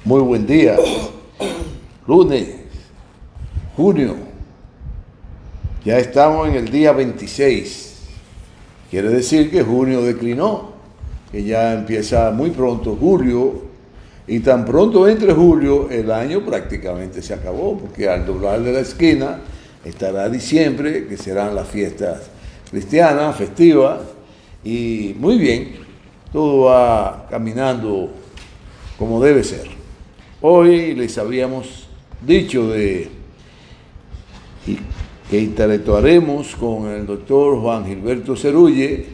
Muy buen día. Lunes, junio. Ya estamos en el día 26. Quiere decir que junio declinó, que ya empieza muy pronto julio, y tan pronto entre julio el año prácticamente se acabó, porque al doblar de la esquina estará diciembre, que serán las fiestas cristianas, festivas, y muy bien, todo va caminando como debe ser. Hoy les habíamos dicho que interactuaremos con el doctor Juan Gilberto Cerulle,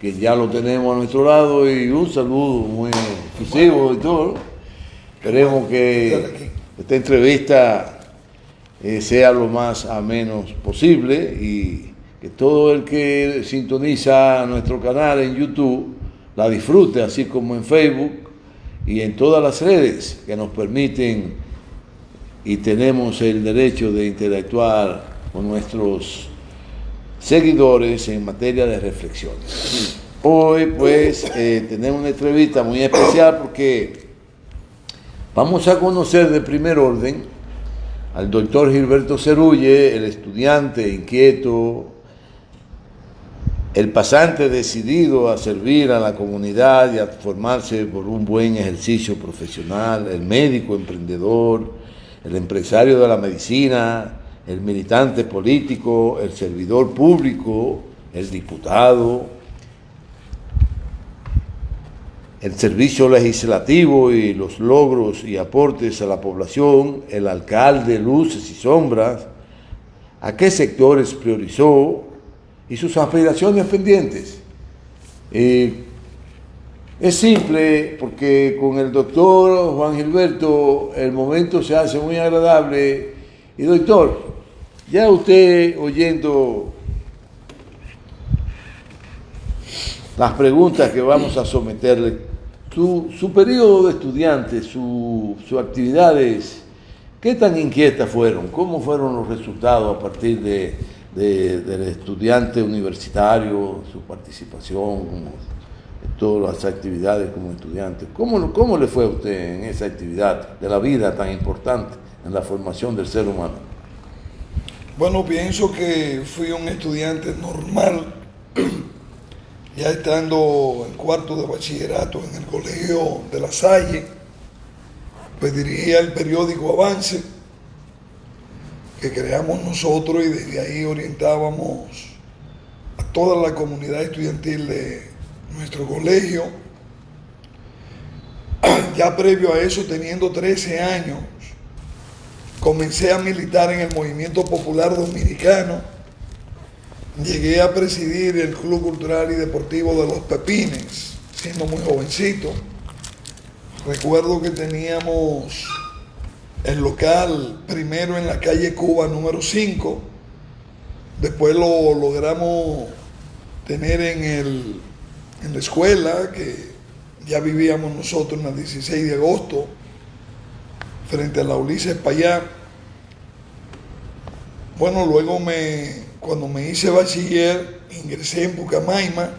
que ya lo tenemos a nuestro lado, y un saludo muy efusivo, doctor. Esperemos que esta entrevista sea lo más ameno posible y que todo el que sintoniza nuestro canal en YouTube la disfrute, así como en Facebook y en todas las redes que nos permiten y tenemos el derecho de interactuar con nuestros seguidores en materia de reflexiones. Hoy pues tenemos una entrevista muy especial porque vamos a conocer de primer orden al doctor Gilberto Cerulle, el estudiante inquieto, el pasante decidido a servir a la comunidad y a formarse por un buen ejercicio profesional, el médico emprendedor, el empresario de la medicina, el militante político, el servidor público, el diputado, el servicio legislativo y los logros y aportes a la población, el alcalde, luces y sombras, a qué sectores priorizó y sus aspiraciones pendientes. Es simple porque con el doctor Juan Gilberto el momento se hace muy agradable. Y doctor, ya usted oyendo las preguntas que vamos a someterle, su periodo de estudiante, sus actividades, ¿qué tan inquietas fueron? ¿Cómo fueron los resultados a partir del estudiante universitario, su participación en todas las actividades como estudiante? ¿Cómo le fue a usted en esa actividad de la vida tan importante en la formación del ser humano? Bueno, pienso que fui un estudiante normal, ya estando en cuarto de bachillerato en el colegio de La Salle, pues dirigía el periódico Avance, que creamos nosotros, y desde ahí orientábamos a toda la comunidad estudiantil de nuestro colegio. Ya previo a eso, teniendo 13 años, comencé a militar en el Movimiento Popular Dominicano. Llegué a presidir el Club Cultural y Deportivo de Los Pepines, siendo muy jovencito. Recuerdo que teníamos el local primero en la calle Cuba número 5, después lo logramos tener en la escuela, que ya vivíamos nosotros en la 16 de agosto, frente a la Ulises Payá. Bueno, luego cuando me hice bachiller, ingresé en Pucamaima,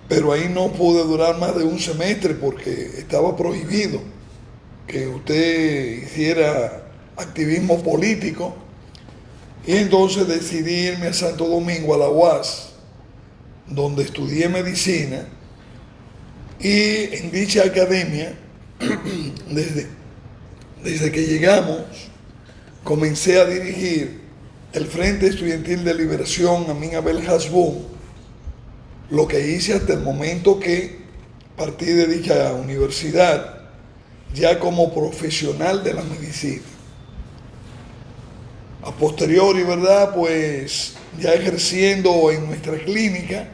pero ahí no pude durar más de un semestre porque estaba prohibido que usted hiciera activismo político, y entonces decidí irme a Santo Domingo, a la UAS, donde estudié medicina, y en dicha academia, desde que llegamos, comencé a dirigir el Frente Estudiantil de Liberación Amin Abel Hasbún, lo que hice hasta el momento que partí de dicha universidad, ya como profesional de la medicina. A posteriori, ¿verdad?, pues ya ejerciendo en nuestra clínica.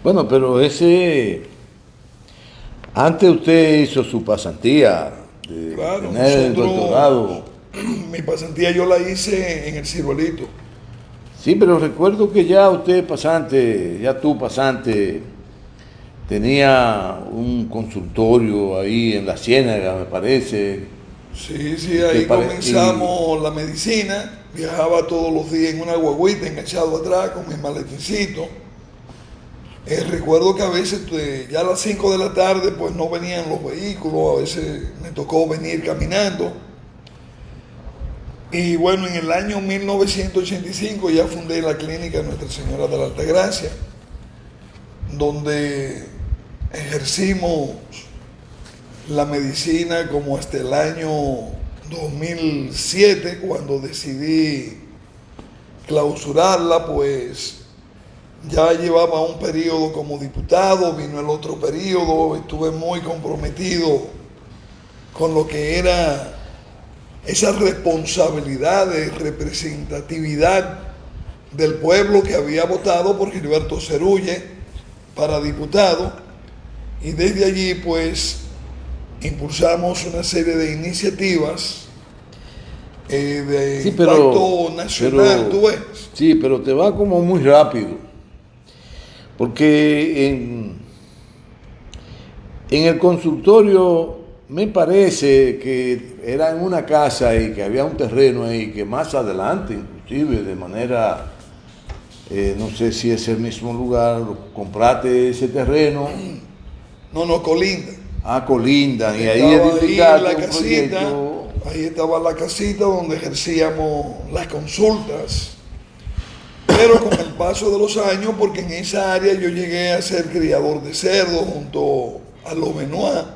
Bueno, pero antes usted hizo su pasantía de tener el doctorado. Mi pasantía yo la hice en el Ciruelito. Sí, pero recuerdo que ya tú pasante, tenía un consultorio ahí en la Ciénaga, me parece. Sí, ahí comenzamos la medicina. Viajaba todos los días en una guagüita enganchado atrás con mi maletincito. Recuerdo que a veces ya a las 5 de la tarde pues no venían los vehículos, a veces me tocó venir caminando. Y bueno, en el año 1985 ya fundé la clínica Nuestra Señora de la Altagracia, donde ejercimos la medicina como hasta el año 2007, cuando decidí clausurarla, pues ya llevaba un periodo como diputado, vino el otro periodo, estuve muy comprometido con lo que era esa responsabilidad de representatividad del pueblo que había votado por Gilberto Cerulle para diputado, y desde allí pues impulsamos una serie de iniciativas de impacto nacional, tú ves. Sí, pero te va como muy rápido, porque en el consultorio me parece que era en una casa y que había un terreno ahí, que más adelante, inclusive de manera, no sé si es el mismo lugar, compraste ese terreno. No, colinda. Colinda, y ahí edificaste un proyecto. Ahí estaba la casita donde ejercíamos las consultas. Pero con el paso de los años, porque en esa área yo llegué a ser criador de cerdo junto a los Benoit.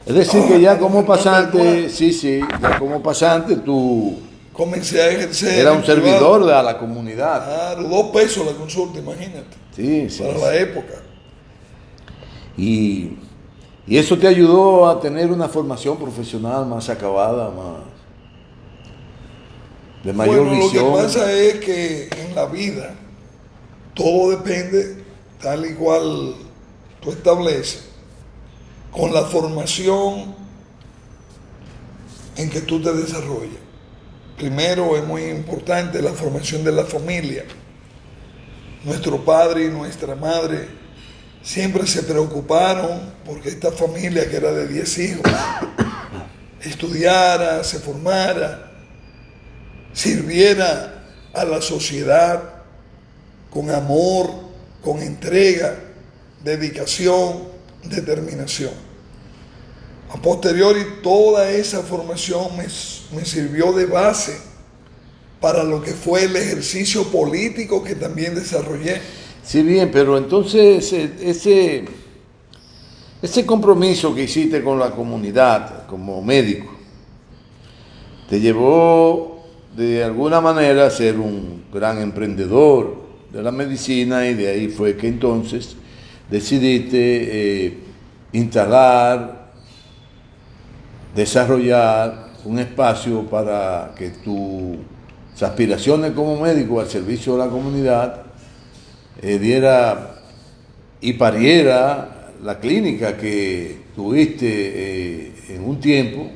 Es decir, que ya como pasante, ya como pasante tú comencé a ejercer. Era un servidor de la comunidad. Claro, 2 pesos la consulta, imagínate. Sí. Para la época. Y eso te ayudó a tener una formación profesional más acabada, de mayor visión. Lo que pasa es que en la vida todo depende, tal y cual tú estableces, con la formación en que tú te desarrollas. Primero es muy importante la formación de la familia. Nuestro padre y nuestra madre siempre se preocuparon porque esta familia, que era de 10 hijos, estudiara, se formara, sirviera a la sociedad con amor, con entrega, dedicación, determinación. A posteriori, toda esa formación me sirvió de base para lo que fue el ejercicio político que también desarrollé. Sí, bien, pero entonces ese compromiso que hiciste con la comunidad como médico te llevó de alguna manera a ser un gran emprendedor de la medicina, y de ahí fue que entonces decidiste instalar, desarrollar un espacio para que tus aspiraciones como médico al servicio de la comunidad diera y pariera la clínica que tuviste en un tiempo,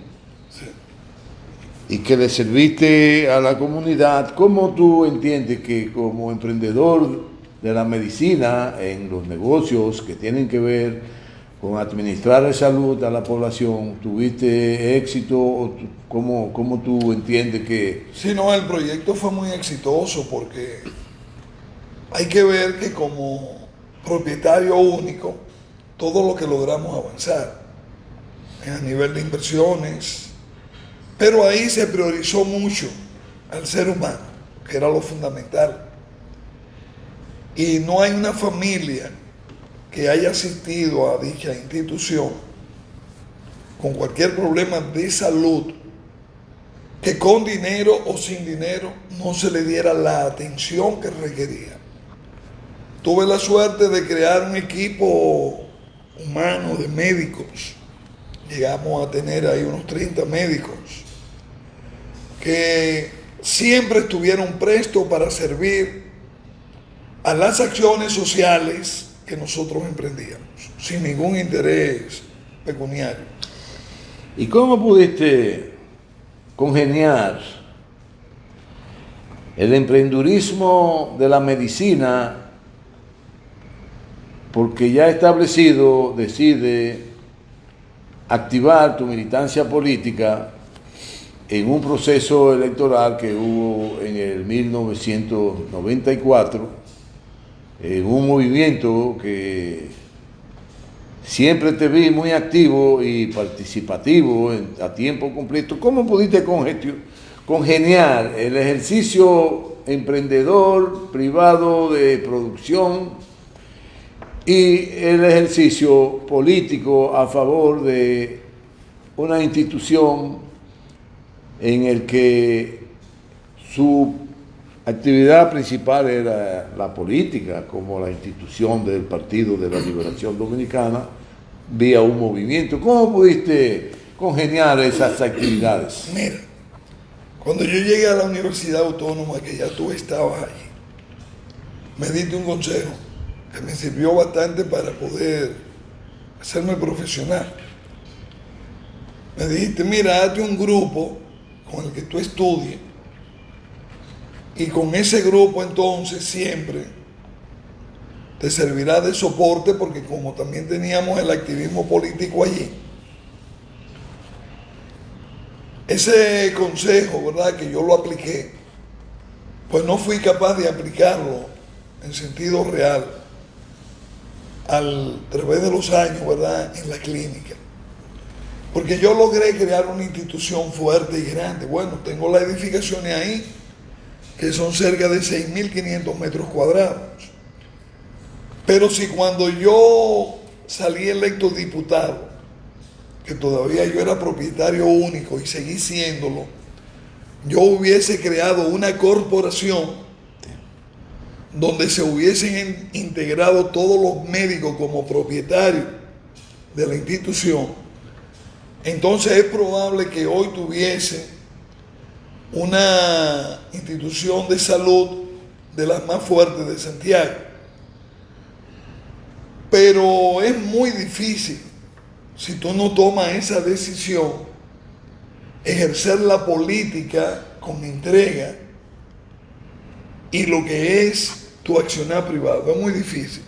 y que le serviste a la comunidad. ¿Cómo tú entiendes que como emprendedor de la medicina en los negocios que tienen que ver con administrar la salud a la población, tuviste éxito? ¿Cómo tú entiendes que...? Sí, no, el proyecto fue muy exitoso, porque hay que ver que como propietario único, todo lo que logramos avanzar a nivel de inversiones, pero ahí se priorizó mucho al ser humano, que era lo fundamental. Y no hay una familia que haya asistido a dicha institución con cualquier problema de salud que con dinero o sin dinero no se le diera la atención que requería. Tuve la suerte de crear un equipo humano de médicos. Llegamos a tener ahí unos 30 médicos que siempre estuvieron prestos para servir a las acciones sociales que nosotros emprendíamos, sin ningún interés pecuniario. ¿Y cómo pudiste congeniar el emprendurismo de la medicina, porque ya establecido decide activar tu militancia política en un proceso electoral que hubo en el 1994, en un movimiento que siempre te vi muy activo y participativo a tiempo completo. ¿Cómo pudiste congeniar el ejercicio emprendedor privado de producción y el ejercicio político a favor de una institución en el que su actividad principal era la política, como la institución del Partido de la Liberación Dominicana, vía un movimiento? ¿Cómo pudiste congeniar esas actividades? Mira, cuando yo llegué a la Universidad Autónoma, que ya tú estabas allí, me diste un consejo que me sirvió bastante para poder hacerme profesional. Me dijiste, mira, hazte un grupo con el que tú estudies, y con ese grupo entonces siempre te servirá de soporte, porque como también teníamos el activismo político allí, ese consejo, ¿verdad?, que yo lo apliqué, pues no fui capaz de aplicarlo en sentido real a través de los años, ¿verdad?, en la clínica. Porque yo logré crear una institución fuerte y grande. Bueno, tengo las edificaciones ahí, que son cerca de 6.500 metros cuadrados. Pero si cuando yo salí electo diputado, que todavía yo era propietario único y seguí siéndolo, yo hubiese creado una corporación donde se hubiesen integrado todos los médicos como propietarios de la institución, entonces es probable que hoy tuviese una institución de salud de las más fuertes de Santiago. Pero es muy difícil, si tú no tomas esa decisión, ejercer la política con entrega y lo que es tu accionar privado. Es muy difícil.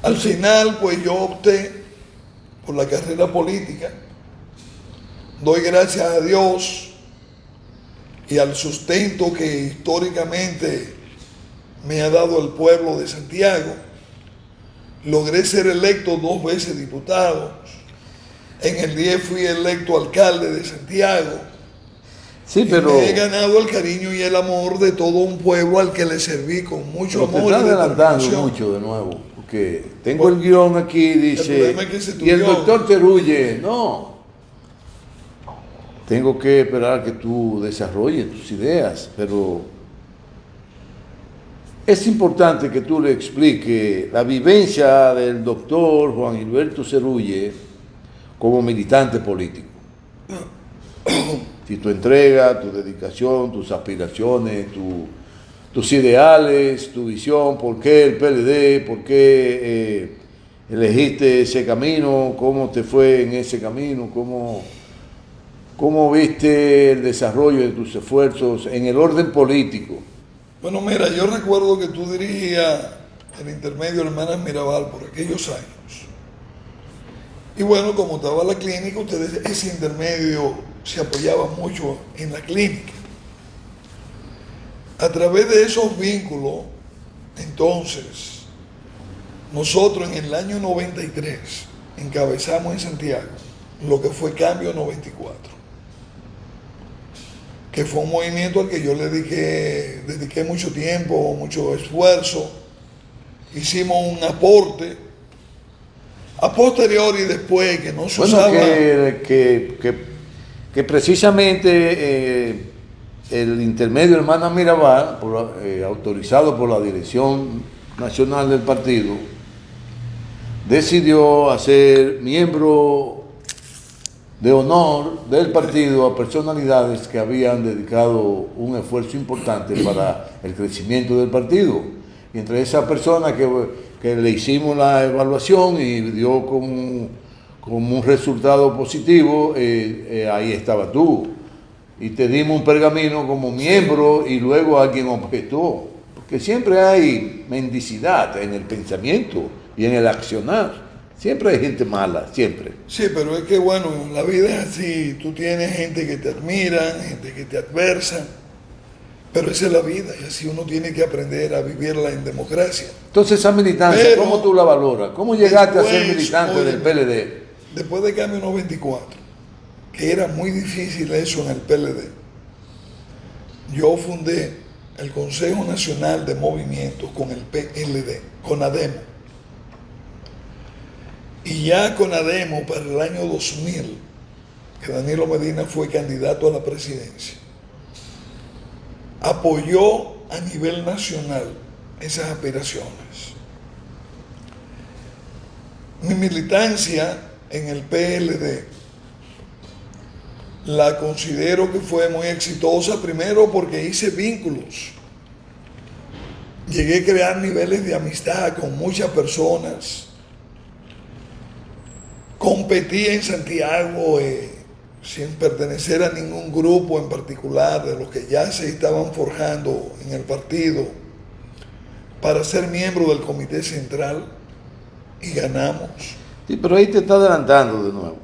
Al final, pues yo opté por la carrera política. Doy gracias a Dios y al sustento que históricamente me ha dado el pueblo de Santiago. Logré ser electo 2 veces diputado. En el 10 fui electo alcalde de Santiago. Sí, pero me he ganado el cariño y el amor de todo un pueblo al que le serví con mucho amor. Te está adelantando mucho de nuevo, porque tengo el guión aquí, dice, y el doctor Terulle, no. Tengo que esperar que tú desarrolles tus ideas, pero es importante que tú le expliques la vivencia del doctor Juan Gilberto Serulle como militante político. Si tu entrega, tu dedicación, tus aspiraciones, tus ideales, tu visión, por qué el PLD, por qué elegiste ese camino, cómo te fue en ese camino, cómo viste el desarrollo de tus esfuerzos en el orden político. Bueno, mira, yo recuerdo que tú dirigías el intermedio Hermanas Mirabal por aquellos años. Y bueno, como estaba la clínica, ese intermedio se apoyaba mucho en la clínica. A través de esos vínculos, entonces, nosotros en el año 93 encabezamos en Santiago lo que fue Cambio 94, que fue un movimiento al que yo le dediqué mucho tiempo, mucho esfuerzo. Hicimos un aporte. A posteriori, después que no se usaba... que precisamente el intermedio Hermana Mirabal, autorizado por la Dirección Nacional del Partido, decidió hacer miembro de honor del partido a personalidades que habían dedicado un esfuerzo importante para el crecimiento del partido. Y entre esas personas que le hicimos la evaluación y dio como un resultado positivo, ahí estaba tú. Y te dimos un pergamino como miembro y luego alguien objetó. Porque siempre hay mendicidad en el pensamiento y en el accionar. Siempre hay gente mala, siempre. Sí, pero es que bueno, en la vida es así. Tú tienes gente que te admira, gente que te adversa. Pero esa es la vida y así uno tiene que aprender a vivirla en democracia. Entonces esa militancia, Pero, ¿cómo tú la valoras? ¿Cómo llegaste a ser después, militante del PLD? Después de Cambio 94, que era muy difícil eso en el PLD, yo fundé el Consejo Nacional de Movimientos con el PLD, con ADEMO. Y ya con ADEMO para el año 2000, que Danilo Medina fue candidato a la presidencia, apoyó a nivel nacional esas aspiraciones. Mi militancia en el PLD la considero que fue muy exitosa, primero porque hice vínculos. Llegué a crear niveles de amistad con muchas personas. Competí en Santiago sin pertenecer a ningún grupo en particular de los que ya se estaban forjando en el partido para ser miembro del comité central y ganamos. Sí, pero ahí te está adelantando de nuevo.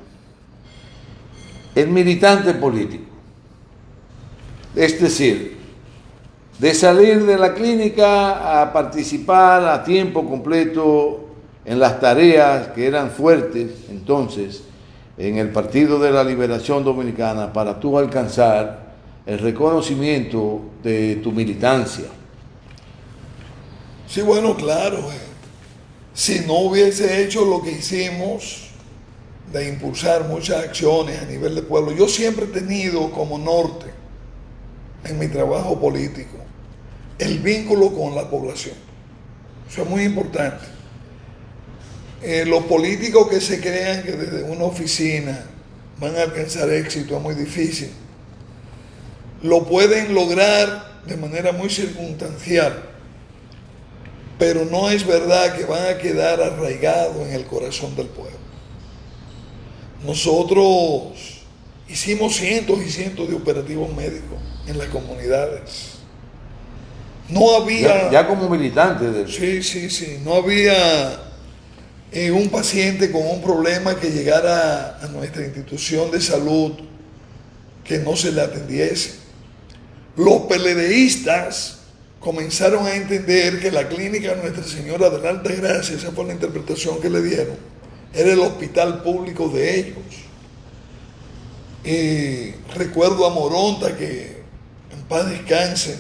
El militante político, es decir, de salir de la clínica a participar a tiempo completo en las tareas que eran fuertes entonces en el Partido de la Liberación Dominicana para tú alcanzar el reconocimiento de tu militancia. Sí, bueno, claro. Si no hubiese hecho lo que hicimos de impulsar muchas acciones a nivel de pueblo, yo siempre he tenido como norte en mi trabajo político el vínculo con la población. Eso es muy importante. Los políticos que se crean que desde una oficina van a alcanzar éxito es muy difícil. Lo pueden lograr de manera muy circunstancial, pero no es verdad que van a quedar arraigados en el corazón del pueblo. Nosotros hicimos cientos y cientos de operativos médicos en las comunidades. No había... Ya como militante de... Sí. No había un paciente con un problema que llegara a nuestra institución de salud que no se le atendiese. Los PLDistas comenzaron a entender que la clínica Nuestra Señora de la Alta Gracia, esa fue la interpretación que le dieron, era el hospital público de ellos. Y recuerdo a Moronta, que en paz descanse,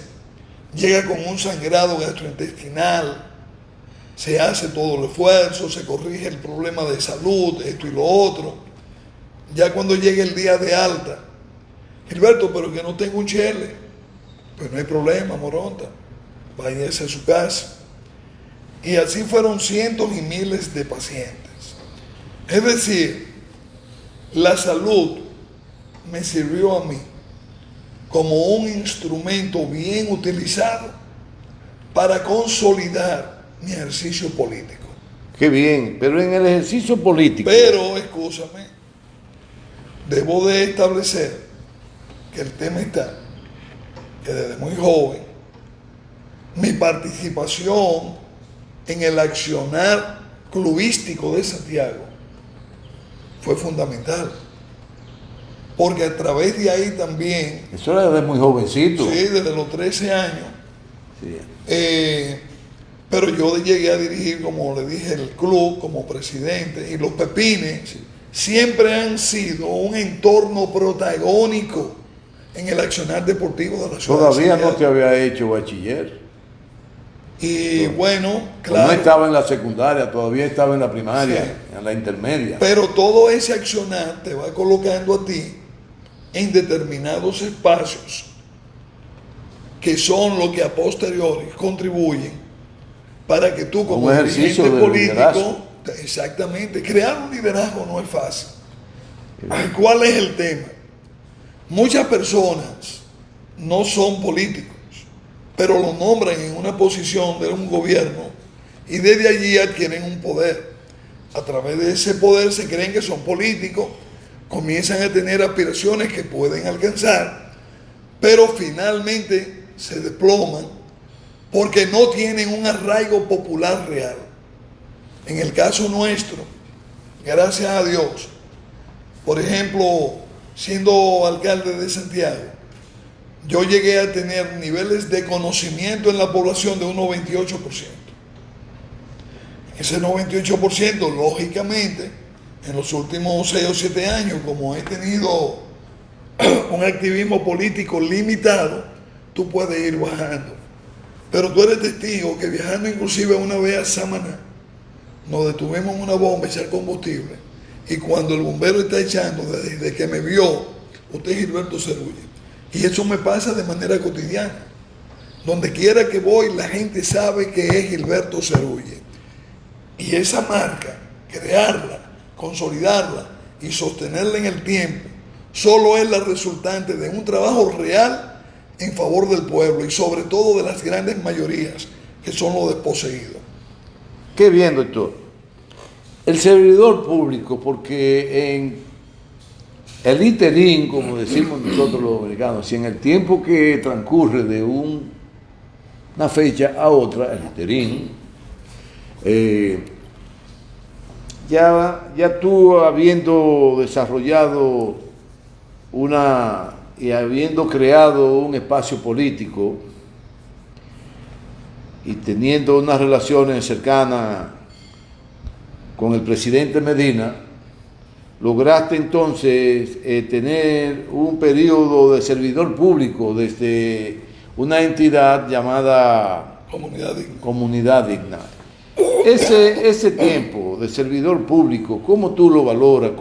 llega con un sangrado gastrointestinal, se hace todo el esfuerzo, se corrige el problema de salud, esto y lo otro. Ya cuando llegue el día de alta, Gilberto, pero que no tengo un chele. Pues no hay problema, Moronta, váyase a su casa. Y así fueron cientos y miles de pacientes. Es decir, la salud me sirvió a mí como un instrumento bien utilizado para consolidar mi ejercicio político. Qué bien, pero en el ejercicio político... Pero, escúchame, debo de establecer que el tema está que desde muy joven mi participación en el accionar clubístico de Santiago fue fundamental, porque a través de ahí también... Eso era desde muy jovencito. Sí, desde los 13 años. Sí. Pero yo llegué a dirigir, como le dije, el club como presidente, y los Pepines siempre han sido un entorno protagónico en el accionar deportivo de la ciudad. Todavía no te había hecho bachiller. Y bueno, claro. No estaba en la secundaria, todavía estaba en la primaria, Sí. en la intermedia. Pero todo ese accionar te va colocando a ti en determinados espacios que son los que a posteriori contribuyen para que tú como un ejercicio dirigente de político, liderazgo. exactamente, crear un liderazgo no es fácil. ¿Cuál es el tema? Muchas personas no son políticos, pero lo nombran en una posición de un gobierno y desde allí adquieren un poder. A través de ese poder se creen que son políticos, comienzan a tener aspiraciones que pueden alcanzar, pero finalmente se desploman porque no tienen un arraigo popular real. En el caso nuestro, gracias a Dios, por ejemplo, siendo alcalde de Santiago, yo llegué a tener niveles de conocimiento en la población de un 98%. Ese 98%, lógicamente, en los últimos 6 o 7 años, como he tenido un activismo político limitado, tú puedes ir bajando. Pero tú eres testigo que viajando inclusive una vez a Samaná, nos detuvimos en una bomba a echar combustible, y cuando el bombero está echando, desde que me vio, usted es Gilberto Cerulle. Y eso me pasa de manera cotidiana. Donde quiera que voy, la gente sabe que es Gilberto Cerulle. Y esa marca, crearla, consolidarla y sostenerla en el tiempo, solo es la resultante de un trabajo real en favor del pueblo y sobre todo de las grandes mayorías, que son los desposeídos. Qué bien, doctor. El servidor público, porque en el interín, como decimos nosotros los dominicanos, si en el tiempo que transcurre de una fecha a otra, el interín, ya tú habiendo desarrollado y habiendo creado un espacio político y teniendo unas relaciones cercanas con el presidente Medina, lograste entonces tener un periodo de servidor público desde una entidad llamada Comunidad Digna. Ese tiempo de servidor público, ¿cómo tú lo valoras?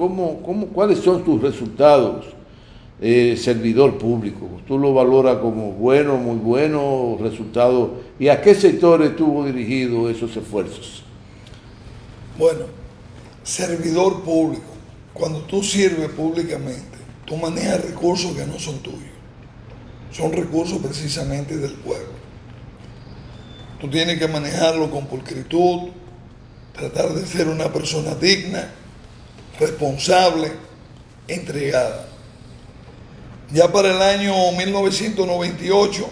¿Cuáles son tus resultados servidor público? ¿Tú lo valoras como bueno, muy bueno, resultado? ¿Y a qué sectores estuvo dirigido esos esfuerzos? Bueno, servidor público, cuando tú sirves públicamente, tú manejas recursos que no son tuyos, son recursos precisamente del pueblo. Tú tienes que manejarlo con pulcritud, tratar de ser una persona digna, responsable, entregada. Ya para el año 1998,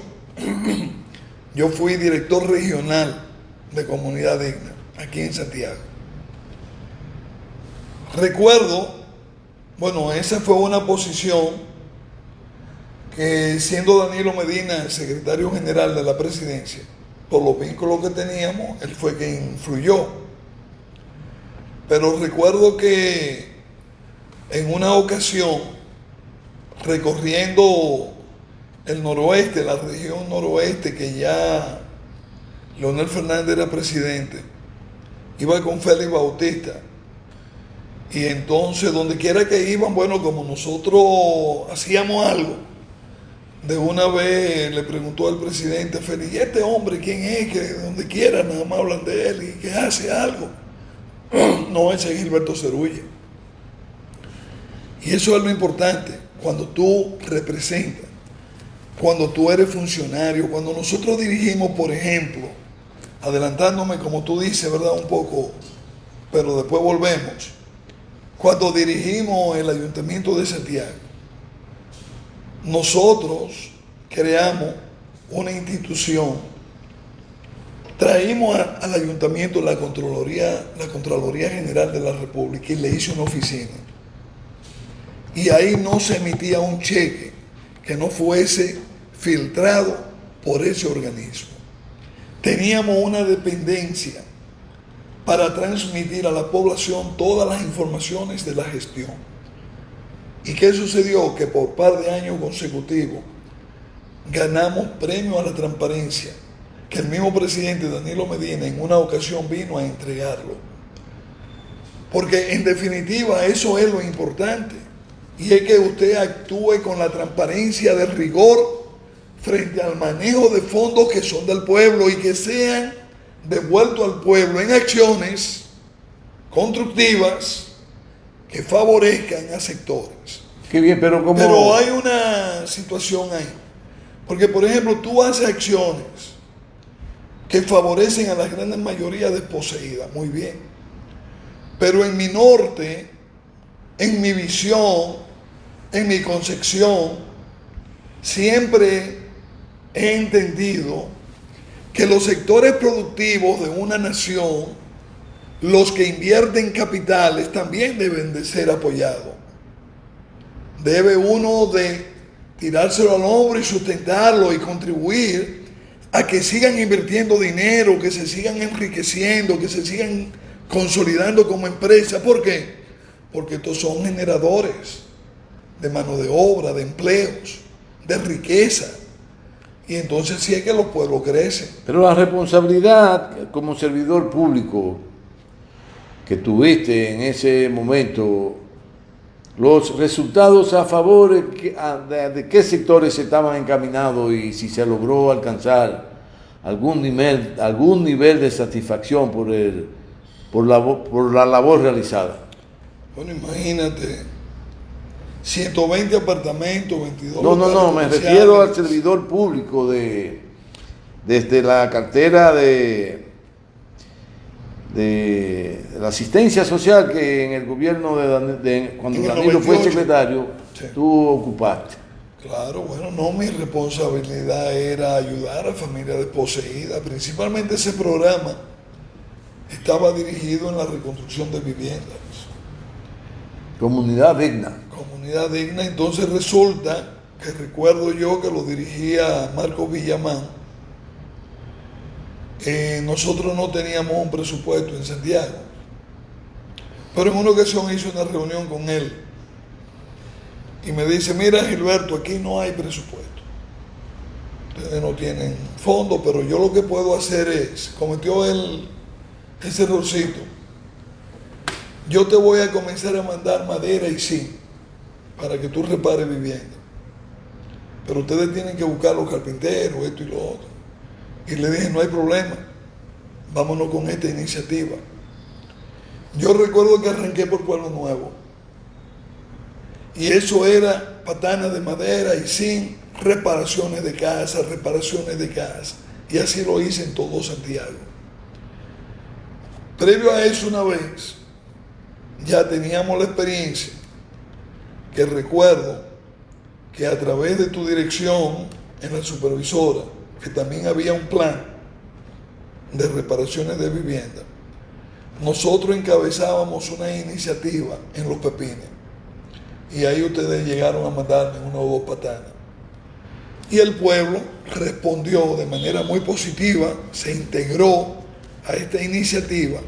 yo fui director regional de Comunidad Digna, aquí en Santiago. Recuerdo, bueno, esa fue una posición que, siendo Danilo Medina el secretario general de la presidencia, por los vínculos que teníamos, él fue quien influyó. Pero recuerdo que en una ocasión, recorriendo el noroeste, la región noroeste, que ya Leonel Fernández era presidente, iba con Félix Bautista. Y entonces, donde quiera que iban, bueno, como nosotros hacíamos algo, de una vez le preguntó al presidente Félix: ¿y este hombre quién es? Que donde quiera nada más hablan de él y que hace algo. No, ese es Gilberto Cerulle. Y eso es lo importante, cuando tú representas, cuando tú eres funcionario, cuando nosotros dirigimos, por ejemplo, adelantándome como tú dices, ¿verdad? Un poco, pero después volvemos. Cuando dirigimos el Ayuntamiento de Santiago, nosotros creamos una institución, traímos al Ayuntamiento la Contraloría General de la República y le hice una oficina. Y ahí no se emitía un cheque que no fuese filtrado por ese organismo. Teníamos una dependencia para transmitir a la población todas las informaciones de la gestión. ¿Y qué sucedió? Que por par de años consecutivos ganamos premio a la transparencia, que el mismo presidente Danilo Medina en una ocasión vino a entregarlo. Porque en definitiva eso es lo importante, y es que usted actúe con la transparencia de rigor frente al manejo de fondos que son del pueblo y que sean devueltos al pueblo en acciones constructivas que favorezcan a sectores. Qué bien, pero hay una situación ahí. Porque, por ejemplo, tú haces acciones que favorecen a la gran mayoría desposeída, muy bien. Pero en mi norte, en mi visión, en mi concepción, siempre he entendido que los sectores productivos de una nación, los que invierten capitales, también deben de ser apoyados. Debe uno de tirárselo al hombro y sustentarlo y contribuir a que sigan invirtiendo dinero, que se sigan enriqueciendo, que se sigan consolidando como empresa. ¿Por qué? Porque estos son generadores de mano de obra, de empleos, de riqueza. Y entonces sí es que los pueblos crecen. Pero la responsabilidad como servidor público que tuviste en ese momento, los resultados a favor de qué sectores estaban encaminados y si se logró alcanzar algún nivel de satisfacción por la labor realizada. Bueno, imagínate, 120 apartamentos, 22 No, locales me comerciales. refiero al servidor público desde la cartera de la asistencia social que en el gobierno cuando En el Danilo fue 98. secretario, Sí. tú ocupaste. Claro, bueno, no, mi responsabilidad era ayudar a familias desposeídas. Principalmente ese programa estaba dirigido en la reconstrucción de viviendas. Comunidad digna. Comunidad digna. Entonces resulta que recuerdo yo que lo dirigía Marco Villamán. Nosotros no teníamos un presupuesto en Santiago, pero en una ocasión hice una reunión con él y me dice: mira, Gilberto, aquí no hay presupuesto, ustedes no tienen fondos, pero yo lo que puedo hacer es, cometió él ese errorcito, yo te voy a comenzar a mandar madera y zinc para que tú repares vivienda, pero ustedes tienen que buscar los carpinteros, esto y lo otro. Y le dije: no hay problema, vámonos con esta iniciativa. Yo recuerdo que arranqué por Pueblo Nuevo y eso era patanas de madera y zinc, reparaciones de casa, y así lo hice en todo Santiago. Previo a eso, una vez ya teníamos la experiencia, que recuerdo que a través de tu dirección en la supervisora, que también había un plan de reparaciones de vivienda, nosotros encabezábamos una iniciativa en Los Pepines y ahí ustedes llegaron a mandarme una o dos patanas y el pueblo respondió de manera muy positiva, se integró a esta iniciativa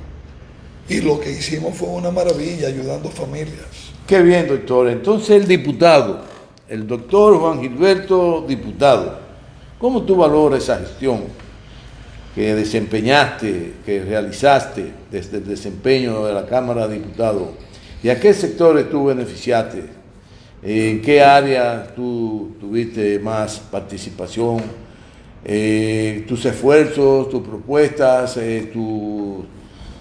y lo que hicimos fue una maravilla, ayudando familias. Qué bien, doctor. Entonces el doctor Juan Gilberto, diputado, ¿cómo tú valoras esa gestión que desempeñaste, que realizaste desde el desempeño de la Cámara de Diputados? ¿Y a qué sectores tú beneficiaste? ¿En qué áreas tú tuviste más participación? ¿Tus esfuerzos, tus propuestas, tu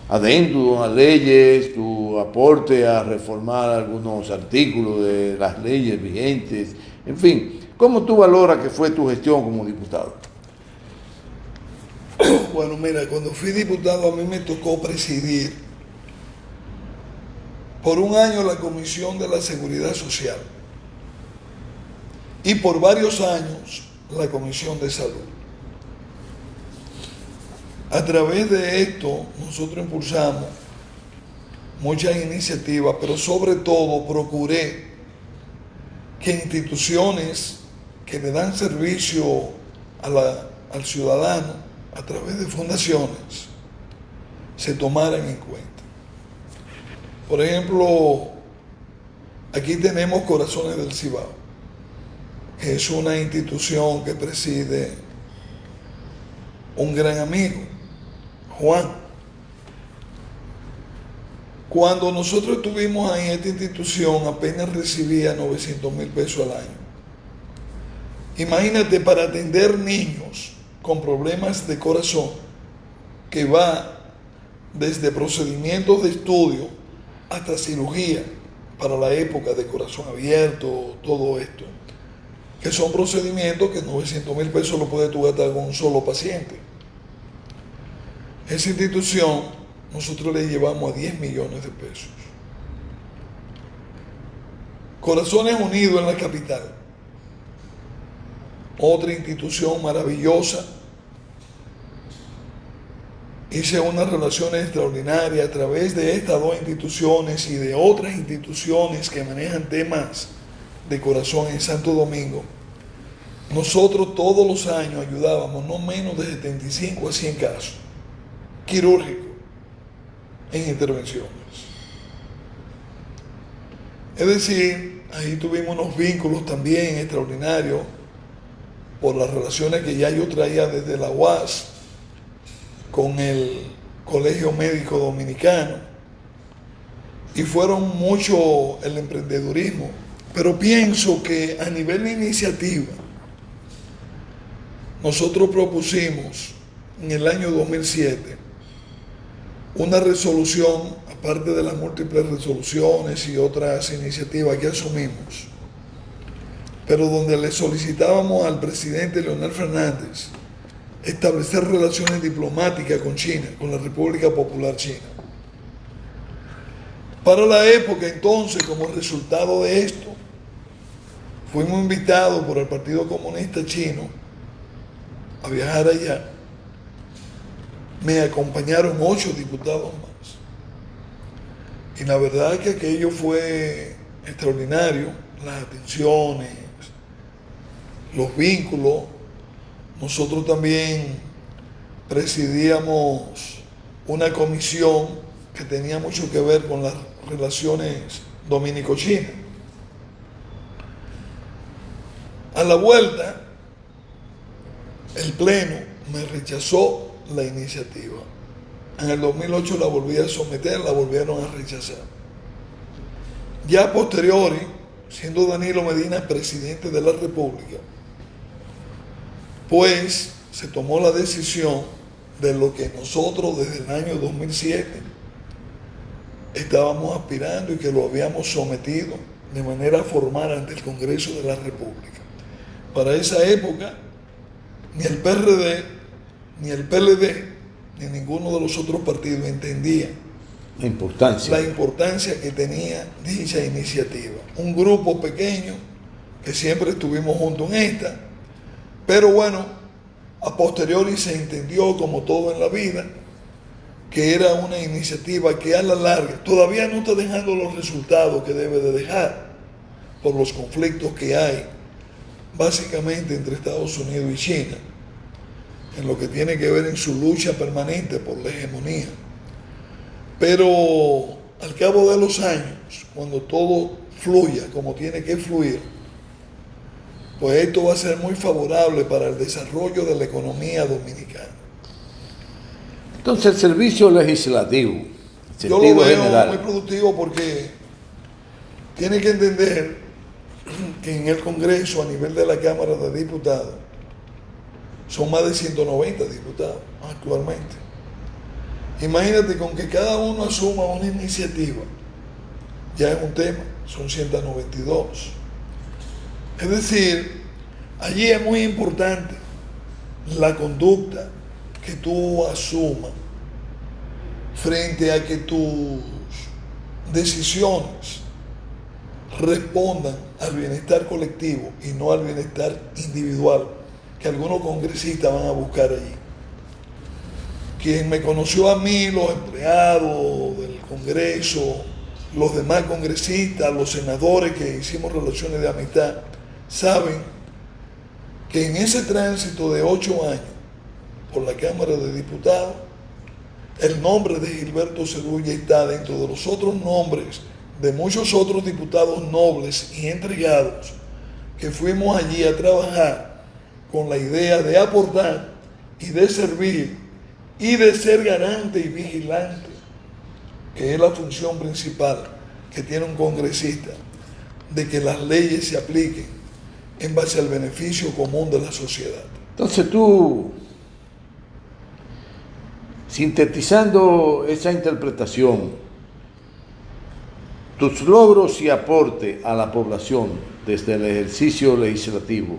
adendum a leyes, tu aporte a reformar algunos artículos de las leyes vigentes? En fin, ¿cómo tú valoras que fue tu gestión como diputado? Bueno, mira, cuando fui diputado a mí me tocó presidir por un año la Comisión de la Seguridad Social y por varios años la Comisión de Salud. A través de esto nosotros impulsamos muchas iniciativas, pero sobre todo procuré que instituciones que le dan servicio al ciudadano a través de fundaciones se tomaran en cuenta. Por ejemplo, aquí tenemos Corazones del Cibao, que es una institución que preside un gran amigo, Juan. Cuando nosotros estuvimos ahí, esta institución apenas recibía 900,000 pesos al año. Imagínate, para atender niños con problemas de corazón, que va desde procedimientos de estudio hasta cirugía para la época de corazón abierto, todo esto, que son procedimientos que 900,000 pesos lo puedes tú gastar con un solo paciente. Esa institución nosotros le llevamos a 10 millones de pesos. Corazones Unidos en la capital, otra institución maravillosa. Hice unas relaciones extraordinarias a través de estas dos instituciones y de otras instituciones que manejan temas de corazón en Santo Domingo. nosotros todos los años ayudábamos no menos de 75 a 100 casos quirúrgicos en intervenciones. Es decir, ahí tuvimos unos vínculos también extraordinarios por las relaciones que ya yo traía desde la UAS con el Colegio Médico Dominicano, y fueron mucho el emprendedurismo, pero pienso que a nivel de iniciativa nosotros propusimos en el año 2007 una resolución, aparte de las múltiples resoluciones y otras iniciativas que asumimos, pero donde le solicitábamos al presidente Leonel Fernández establecer relaciones diplomáticas con China, con la República Popular China. Para la época entonces, como resultado de esto, fuimos invitados por el Partido Comunista Chino a viajar allá. Me acompañaron 8 diputados más. Y la verdad es que aquello fue extraordinario, las atenciones, los vínculos. Nosotros también presidíamos una comisión que tenía mucho que ver con las relaciones dominico-chinas. A la vuelta, el Pleno me rechazó la iniciativa. En el 2008 la volví a someter, la volvieron a rechazar. Ya a posteriori, siendo Danilo Medina presidente de la República, pues se tomó la decisión de lo que nosotros desde el año 2007 estábamos aspirando y que lo habíamos sometido de manera formal ante el Congreso de la República. Para esa época, ni el PRD, ni el PLD, ni ninguno de los otros partidos entendía la importancia que tenía dicha iniciativa. Un grupo pequeño que siempre estuvimos juntos en esta, pero bueno, a posteriori se entendió, como todo en la vida, que era una iniciativa que a la larga todavía no está dejando los resultados que debe de dejar por los conflictos que hay básicamente entre Estados Unidos y China, en lo que tiene que ver en su lucha permanente por la hegemonía. Pero al cabo de los años, cuando todo fluya como tiene que fluir, pues esto va a ser muy favorable para el desarrollo de la economía dominicana. Entonces, el servicio legislativo, yo lo veo general, muy productivo, porque tiene que entender que en el Congreso, a nivel de la Cámara de Diputados, son más de 190 diputados actualmente. Imagínate, con que cada uno asuma una iniciativa, ya es un tema, son 192. Es decir, allí es muy importante la conducta que tú asumas frente a que tus decisiones respondan al bienestar colectivo y no al bienestar individual que algunos congresistas van a buscar allí. Quien me conoció a mí, los empleados del Congreso, los demás congresistas, los senadores que hicimos relaciones de amistad, saben que en ese tránsito de 8 años por la Cámara de Diputados, el nombre de Gilberto Cerulle está dentro de los otros nombres de muchos otros diputados nobles y entregados que fuimos allí a trabajar con la idea de aportar y de servir y de ser garante y vigilante, que es la función principal que tiene un congresista, de que las leyes se apliquen en base al beneficio común de la sociedad. Entonces tú, sintetizando esa interpretación, tus logros y aporte a la población desde el ejercicio legislativo,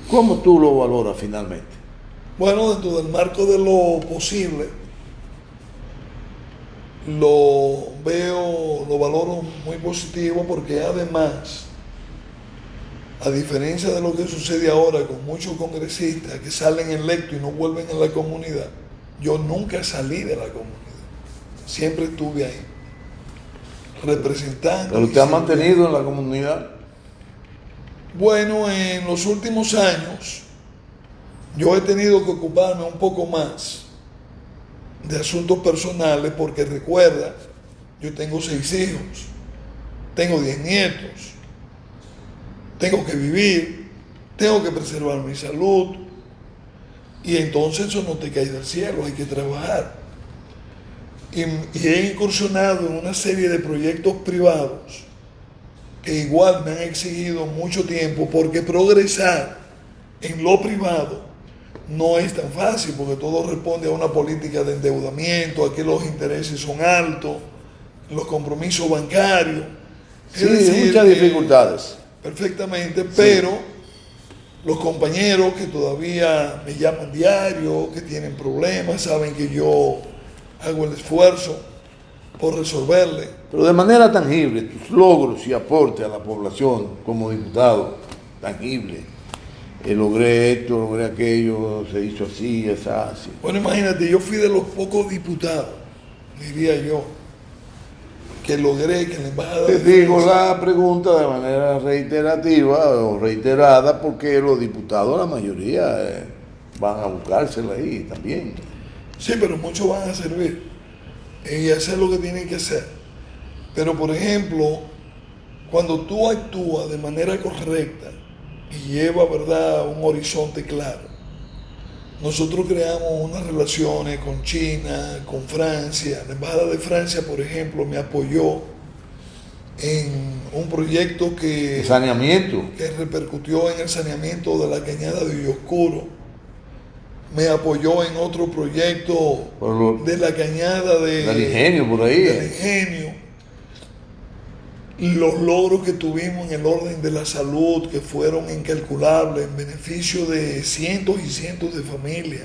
¿cómo tú lo valoras finalmente? Bueno, dentro del marco de lo posible, lo valoro muy positivo, porque además, a diferencia de lo que sucede ahora con muchos congresistas que salen electos y no vuelven a la comunidad, yo nunca salí de la comunidad, siempre estuve ahí, representando. ¿Pero te has mantenido en la comunidad? Bueno, en los últimos años yo he tenido que ocuparme un poco más de asuntos personales porque recuerda, yo tengo 6 hijos, tengo 10 nietos, tengo que vivir, tengo que preservar mi salud y entonces eso no te cae del cielo, hay que trabajar. Y he incursionado en una serie de proyectos privados que igual me han exigido mucho tiempo porque progresar en lo privado no es tan fácil porque todo responde a una política de endeudamiento, aquí los intereses son altos, los compromisos bancarios. Sí, muchas dificultades. Perfectamente, Sí. pero los compañeros que todavía me llaman diario, que tienen problemas, saben que yo hago el esfuerzo por resolverle. Pero de manera tangible, tus logros y aportes a la población como diputado, tangible. Logré esto, logré aquello, se hizo así, así. Bueno, imagínate, yo fui de los pocos diputados, diría yo, que logré que la embajada Te de digo Francia- la pregunta de manera reiterativa o reiterada porque los diputados, la mayoría, van a buscársela ahí también. Sí, pero muchos van a servir y hacer lo que tienen que hacer. Pero, por ejemplo, cuando tú actúas de manera correcta y llevas, ¿verdad?, un horizonte claro, nosotros creamos unas relaciones con China, con Francia. La embajada de Francia, por ejemplo, me apoyó en un proyecto El saneamiento. que repercutió en el saneamiento de la cañada de Oscuro. Me apoyó en otro proyecto de la cañada Del ingenio por ahí. del ingenio. Los logros que tuvimos en el orden de la salud, que fueron incalculables, en beneficio de cientos y cientos de familias.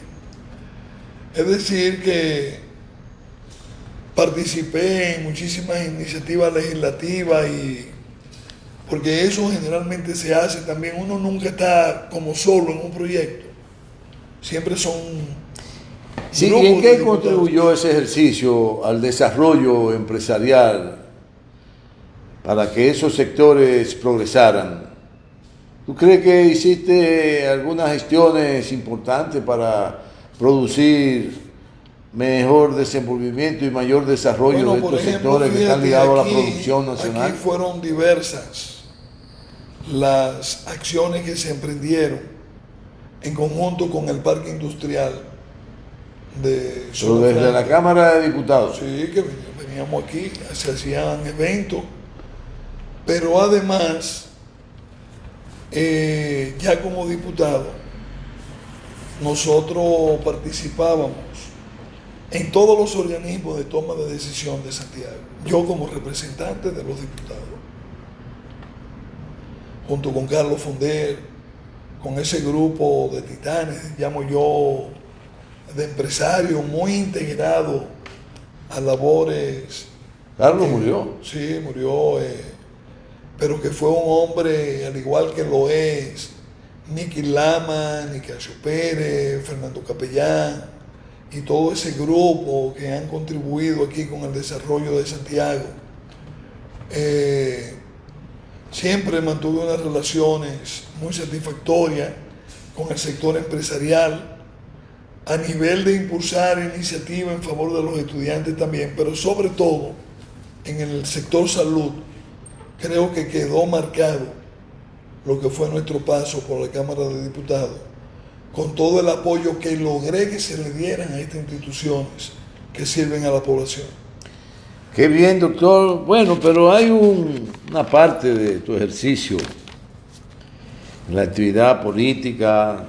Es decir, que participé en muchísimas iniciativas legislativas y porque eso generalmente se hace también, uno nunca está como solo en un proyecto, siempre son Sí, ¿y grupos en de qué diputados. contribuyó ese ejercicio al desarrollo empresarial para que esos sectores progresaran? ¿Tú crees que hiciste algunas gestiones importantes para producir mejor desenvolvimiento y mayor desarrollo Bueno, de por estos ejemplo, sectores que están fíjate, ligados a aquí- la producción nacional? Aquí fueron diversas las acciones que se emprendieron en conjunto con el parque industrial de Pero Zona desde la Franca. Cámara de Diputados. Sí, que veníamos aquí, se hacían eventos, pero además, ya como diputado, nosotros participábamos en todos los organismos de toma de decisión de Santiago, yo como representante de los diputados, junto con Carlos Fonder, con ese grupo de titanes, llamo yo, de empresarios muy integrados a labores. Carlos murió. Sí, murió, pero que fue un hombre, al igual que lo es Nicky Lama, Nicasio Pérez, Fernando Capellán y todo ese grupo que han contribuido aquí con el desarrollo de Santiago. Siempre mantuve unas relaciones muy satisfactorias con el sector empresarial a nivel de impulsar iniciativas en favor de los estudiantes también, pero sobre todo en el sector salud. Creo que quedó marcado lo que fue nuestro paso por la Cámara de Diputados, con todo el apoyo que logré que se le dieran a estas instituciones que sirven a la población. Qué bien, doctor. Bueno, pero hay una parte de tu ejercicio, la actividad política,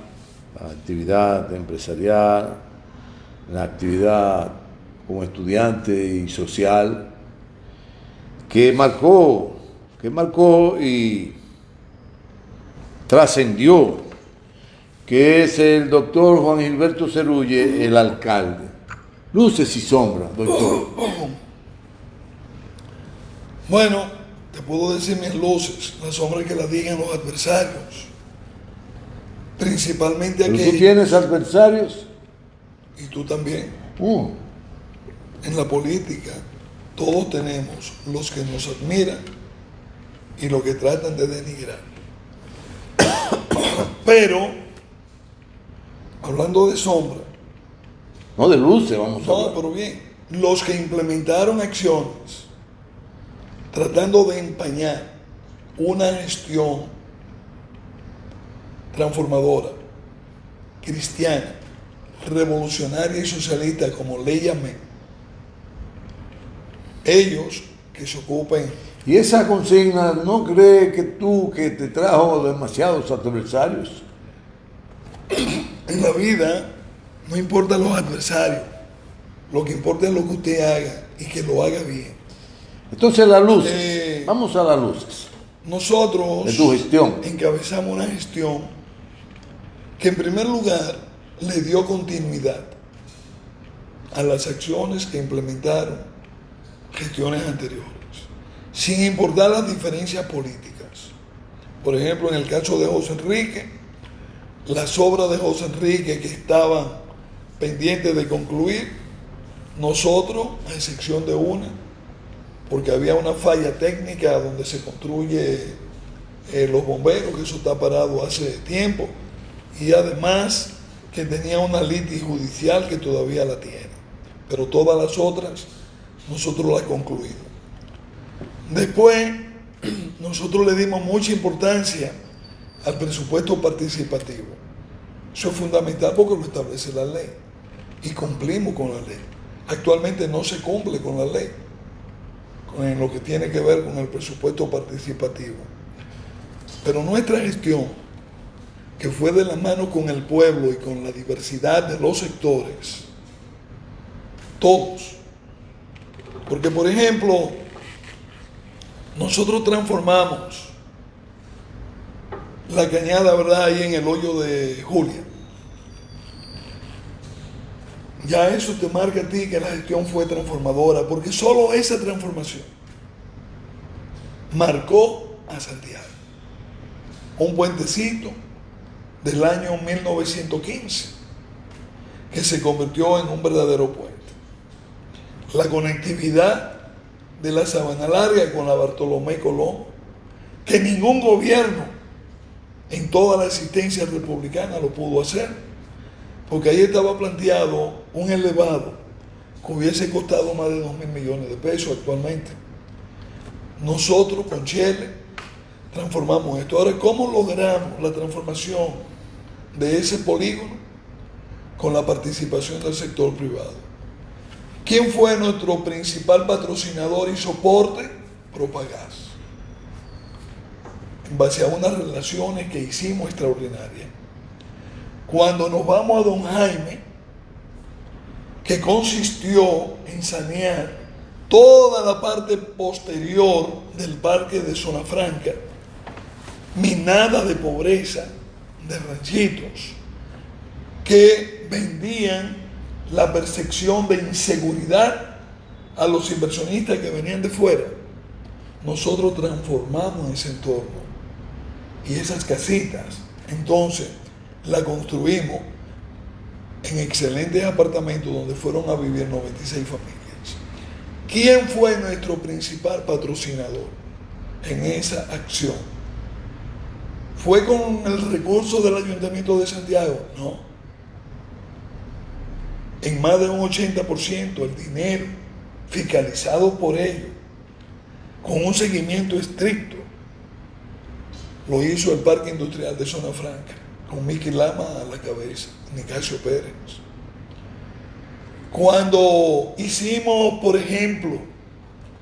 la actividad empresarial, la actividad como estudiante y social, que marcó y trascendió, que es el doctor Juan Gilberto Cerulle, el alcalde. Luces y sombras, doctor. Bueno, te puedo decir mis luces, las sombras que las digan los adversarios, principalmente ¿Pero tú aquellos, tienes adversarios? y tú también. Mm. En la política, todos tenemos los que nos admiran y los que tratan de denigrar. Pero, hablando de sombra, No de luces, vamos a no, hablar. pero bien, los que implementaron acciones tratando de empañar una gestión transformadora, cristiana, revolucionaria y socialista, como le llamé, ellos que se ocupen. Y esa consigna, ¿no cree que tú que te trajo demasiados adversarios? En la vida no importan los adversarios, lo que importa es lo que usted haga y que lo haga bien. Entonces las luces, vamos a las luces Nosotros de tu gestión. encabezamos una gestión que en primer lugar le dio continuidad a las acciones que implementaron gestiones anteriores, sin importar las diferencias políticas. Por ejemplo, en el caso de José Enrique, las obras de José Enrique que estaban pendientes de concluir, nosotros, a excepción de una, porque había una falla técnica donde se construye los bomberos, que eso está parado hace tiempo, y además que tenía una litis judicial que todavía la tiene, pero todas las otras nosotros las concluimos. Después, nosotros le dimos mucha importancia al presupuesto participativo. Eso es fundamental porque lo establece la ley y cumplimos con la ley. Actualmente no se cumple con la ley en lo que tiene que ver con el presupuesto participativo. Pero nuestra gestión, que fue de la mano con el pueblo y con la diversidad de los sectores, todos, porque por ejemplo, nosotros transformamos la cañada, ¿verdad?, ahí en el hoyo de Julia. Ya eso te marca a ti que la gestión fue transformadora, porque solo esa transformación marcó a Santiago. Un puentecito del año 1915 que se convirtió en un verdadero puente. La conectividad de la Sabana Larga con la Bartolomé Colón, que ningún gobierno en toda la existencia republicana lo pudo hacer, porque ahí estaba planteado un elevado que hubiese costado más de 2.000 millones de pesos actualmente. Nosotros con Chile transformamos esto. Ahora, ¿cómo logramos la transformación de ese polígono? Con la participación del sector privado. ¿Quién fue nuestro principal patrocinador y soporte? Propagás. En base a unas relaciones que hicimos extraordinarias. Cuando nos vamos a Don Jaime, que consistió en sanear toda la parte posterior del parque de Zona Franca, minada de pobreza, de ranchitos, que vendían la percepción de inseguridad a los inversionistas que venían de fuera. Nosotros transformamos ese entorno y esas casitas, entonces, la construimos en excelentes apartamentos donde fueron a vivir 96 familias. ¿Quién fue nuestro principal patrocinador en esa acción? ¿Fue con el recurso del Ayuntamiento de Santiago? No. En más de un 80% el dinero fiscalizado por ellos, con un seguimiento estricto, lo hizo el Parque Industrial de Zona Franca, con Miki Lama a la cabeza, Nicasio Pérez. Cuando hicimos, por ejemplo,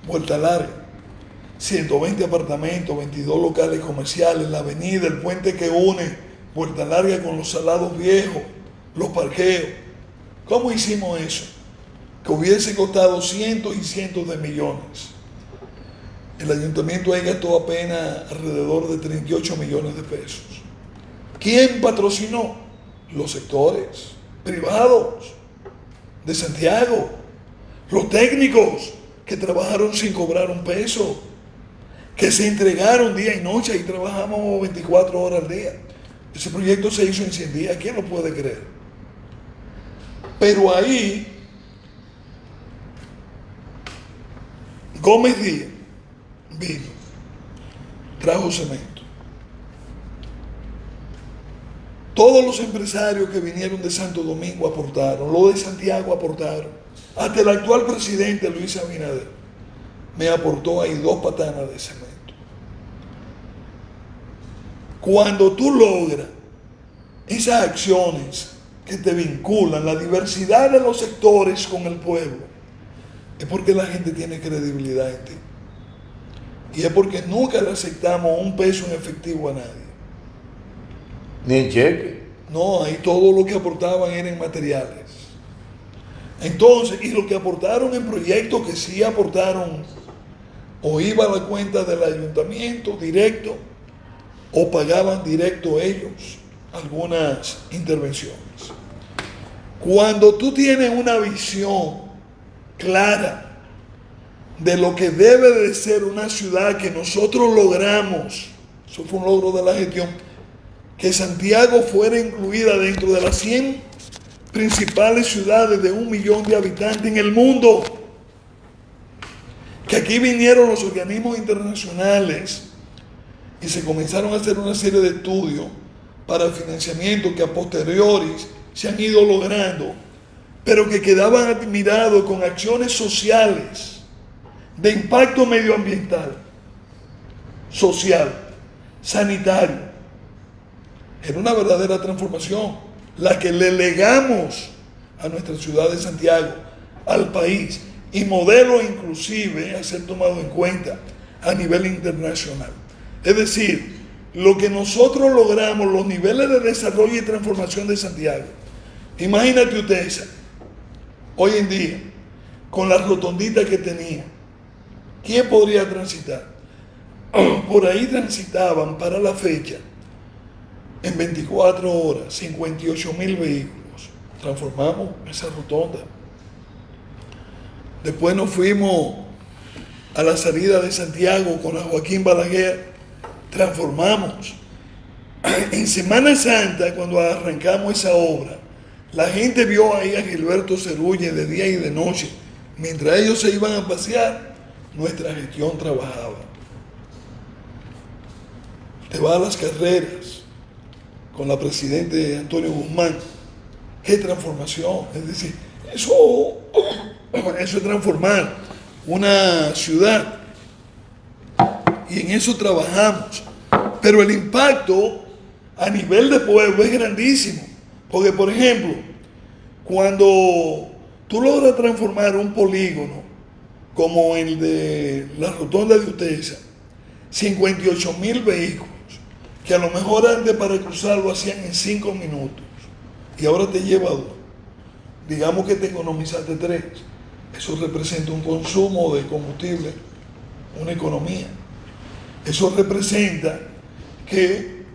Vuelta Larga, 120 apartamentos, 22 locales comerciales, la avenida, el puente que une Vuelta Larga con los Salados Viejos, los parqueos. ¿Cómo hicimos eso? Que hubiese costado cientos y cientos de millones. El ayuntamiento ahí gastó apenas alrededor de 38 millones de pesos. ¿Quién patrocinó? Los sectores privados de Santiago, los técnicos que trabajaron sin cobrar un peso, que se entregaron día y noche y trabajamos 24 horas al día. Ese proyecto se hizo en 100 días, ¿quién lo puede creer? Pero ahí Gómez Díaz vino, trajo cemento, Todos los empresarios que vinieron de Santo Domingo aportaron, los de Santiago aportaron, hasta el actual presidente Luis Abinader me aportó ahí 2 patanas de cemento. Cuando tú logras esas acciones que te vinculan, la diversidad de los sectores con el pueblo, es porque la gente tiene credibilidad en ti. Y es porque nunca le aceptamos un peso en efectivo a nadie. Ni en cheque. No, ahí todo lo que aportaban eran materiales. Entonces, y lo que aportaron en proyectos que sí aportaron, o iba a la cuenta del ayuntamiento directo, o pagaban directo ellos algunas intervenciones. Cuando tú tienes una visión clara de lo que debe de ser una ciudad que nosotros logramos, eso fue un logro de la gestión, que Santiago fuera incluida dentro de las 100 principales ciudades de 1 millón de habitantes en el mundo, que aquí vinieron los organismos internacionales y se comenzaron a hacer una serie de estudios para el financiamiento que a posteriori se han ido logrando, pero que quedaban admirados con acciones sociales de impacto medioambiental, social, sanitario. Era una verdadera transformación la que le legamos a nuestra ciudad de Santiago, al país, y modelo inclusive a ser tomado en cuenta a nivel internacional. Es decir, lo que nosotros logramos, los niveles de desarrollo y transformación de Santiago. Imagínate usted, hoy en día, con la rotondita que tenía, ¿quién podría transitar? Por ahí transitaban para la fecha, en 24 horas, 58,000 vehículos. Transformamos esa rotonda. Después nos fuimos a la salida de Santiago con la Joaquín Balaguer. Transformamos. En Semana Santa, cuando arrancamos esa obra, la gente vio ahí a Gilberto Cerulle de día y de noche. Mientras ellos se iban a pasear, nuestra gestión trabajaba. Te vas a las carreras con la presidente Antonio Guzmán. ¡Qué transformación! Es decir, eso es transformar una ciudad. Y en eso trabajamos. Pero el impacto a nivel de pueblo es grandísimo. Porque, por ejemplo, cuando tú logras transformar un polígono como el de la rotonda de Utesa, 58,000 vehículos, que a lo mejor antes para cruzar lo hacían en 5 minutos, y ahora te lleva 2. Digamos que te economizaste 3. Eso representa un consumo de combustible, una economía. Eso representa que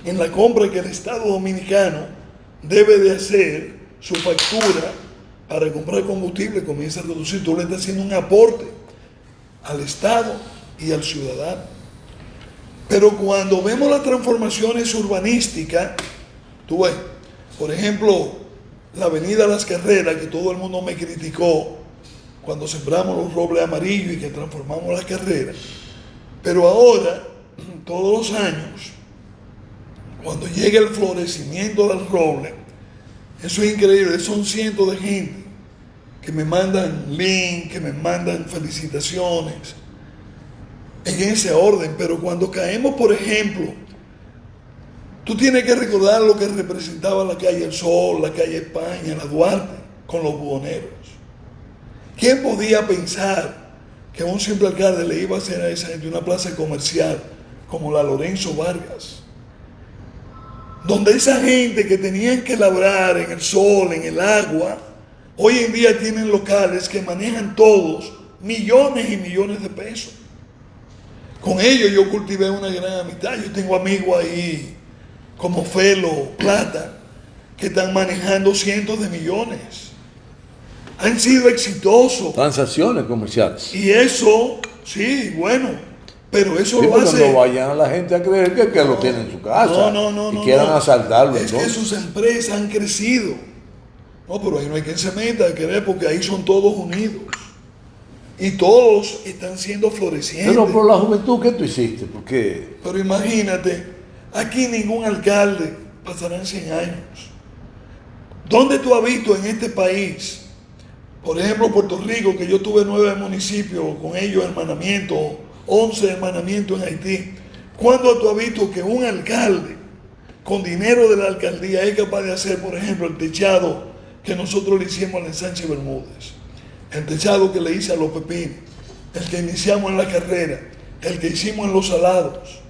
en la compra que el Estado Dominicano debe de hacer, su factura para comprar combustible comienza a reducir. Tú le estás haciendo un aporte al Estado y al ciudadano. Pero cuando vemos las transformaciones urbanísticas, tú ves, por ejemplo, la avenida Las Carreras, que todo el mundo me criticó cuando sembramos los robles amarillos y que transformamos las carreras. Pero ahora, todos los años, cuando llega el florecimiento del roble, eso es increíble, son cientos de gente que me mandan links, que me mandan felicitaciones, en ese orden. Pero cuando caemos, por ejemplo, tú tienes que recordar lo que representaba la calle El Sol, la calle España, la Duarte, con los buhoneros. ¿Quién podía pensar que un simple alcalde le iba a hacer a esa gente una plaza comercial como la Lorenzo Vargas? Donde esa gente que tenían que labrar en el sol, en el agua, hoy en día tienen locales que manejan todos millones y millones de pesos. Con ellos yo cultivé una gran amistad. Yo tengo amigos ahí como Felo, Plata, que están manejando cientos de millones. Han sido exitosos. Transacciones comerciales. Y eso, sí, bueno, pero eso Sí, lo porque hace. no vayan a la gente a creer que lo tienen en su casa. No, y quieran asaltarlo. Es que sus empresas han crecido. No, pero ahí no hay quien se meta a querer, porque ahí son todos unidos. Y todos están siendo florecientes. Pero por la juventud, ¿qué tú hiciste? Porque Pero imagínate, aquí ningún alcalde pasarán 100 años. ¿Dónde tú has visto en este país, por ejemplo Puerto Rico, que yo tuve 9 municipios, con ellos hermanamiento, 11 hermanamientos en Haití? ¿Cuándo tú has visto que un alcalde con dinero de la alcaldía es capaz de hacer, por ejemplo, el techado que nosotros le hicimos al ensanche Bermúdez, el techado que le hice a los Pepines, el que iniciamos en la carrera, el que hicimos en los Salados,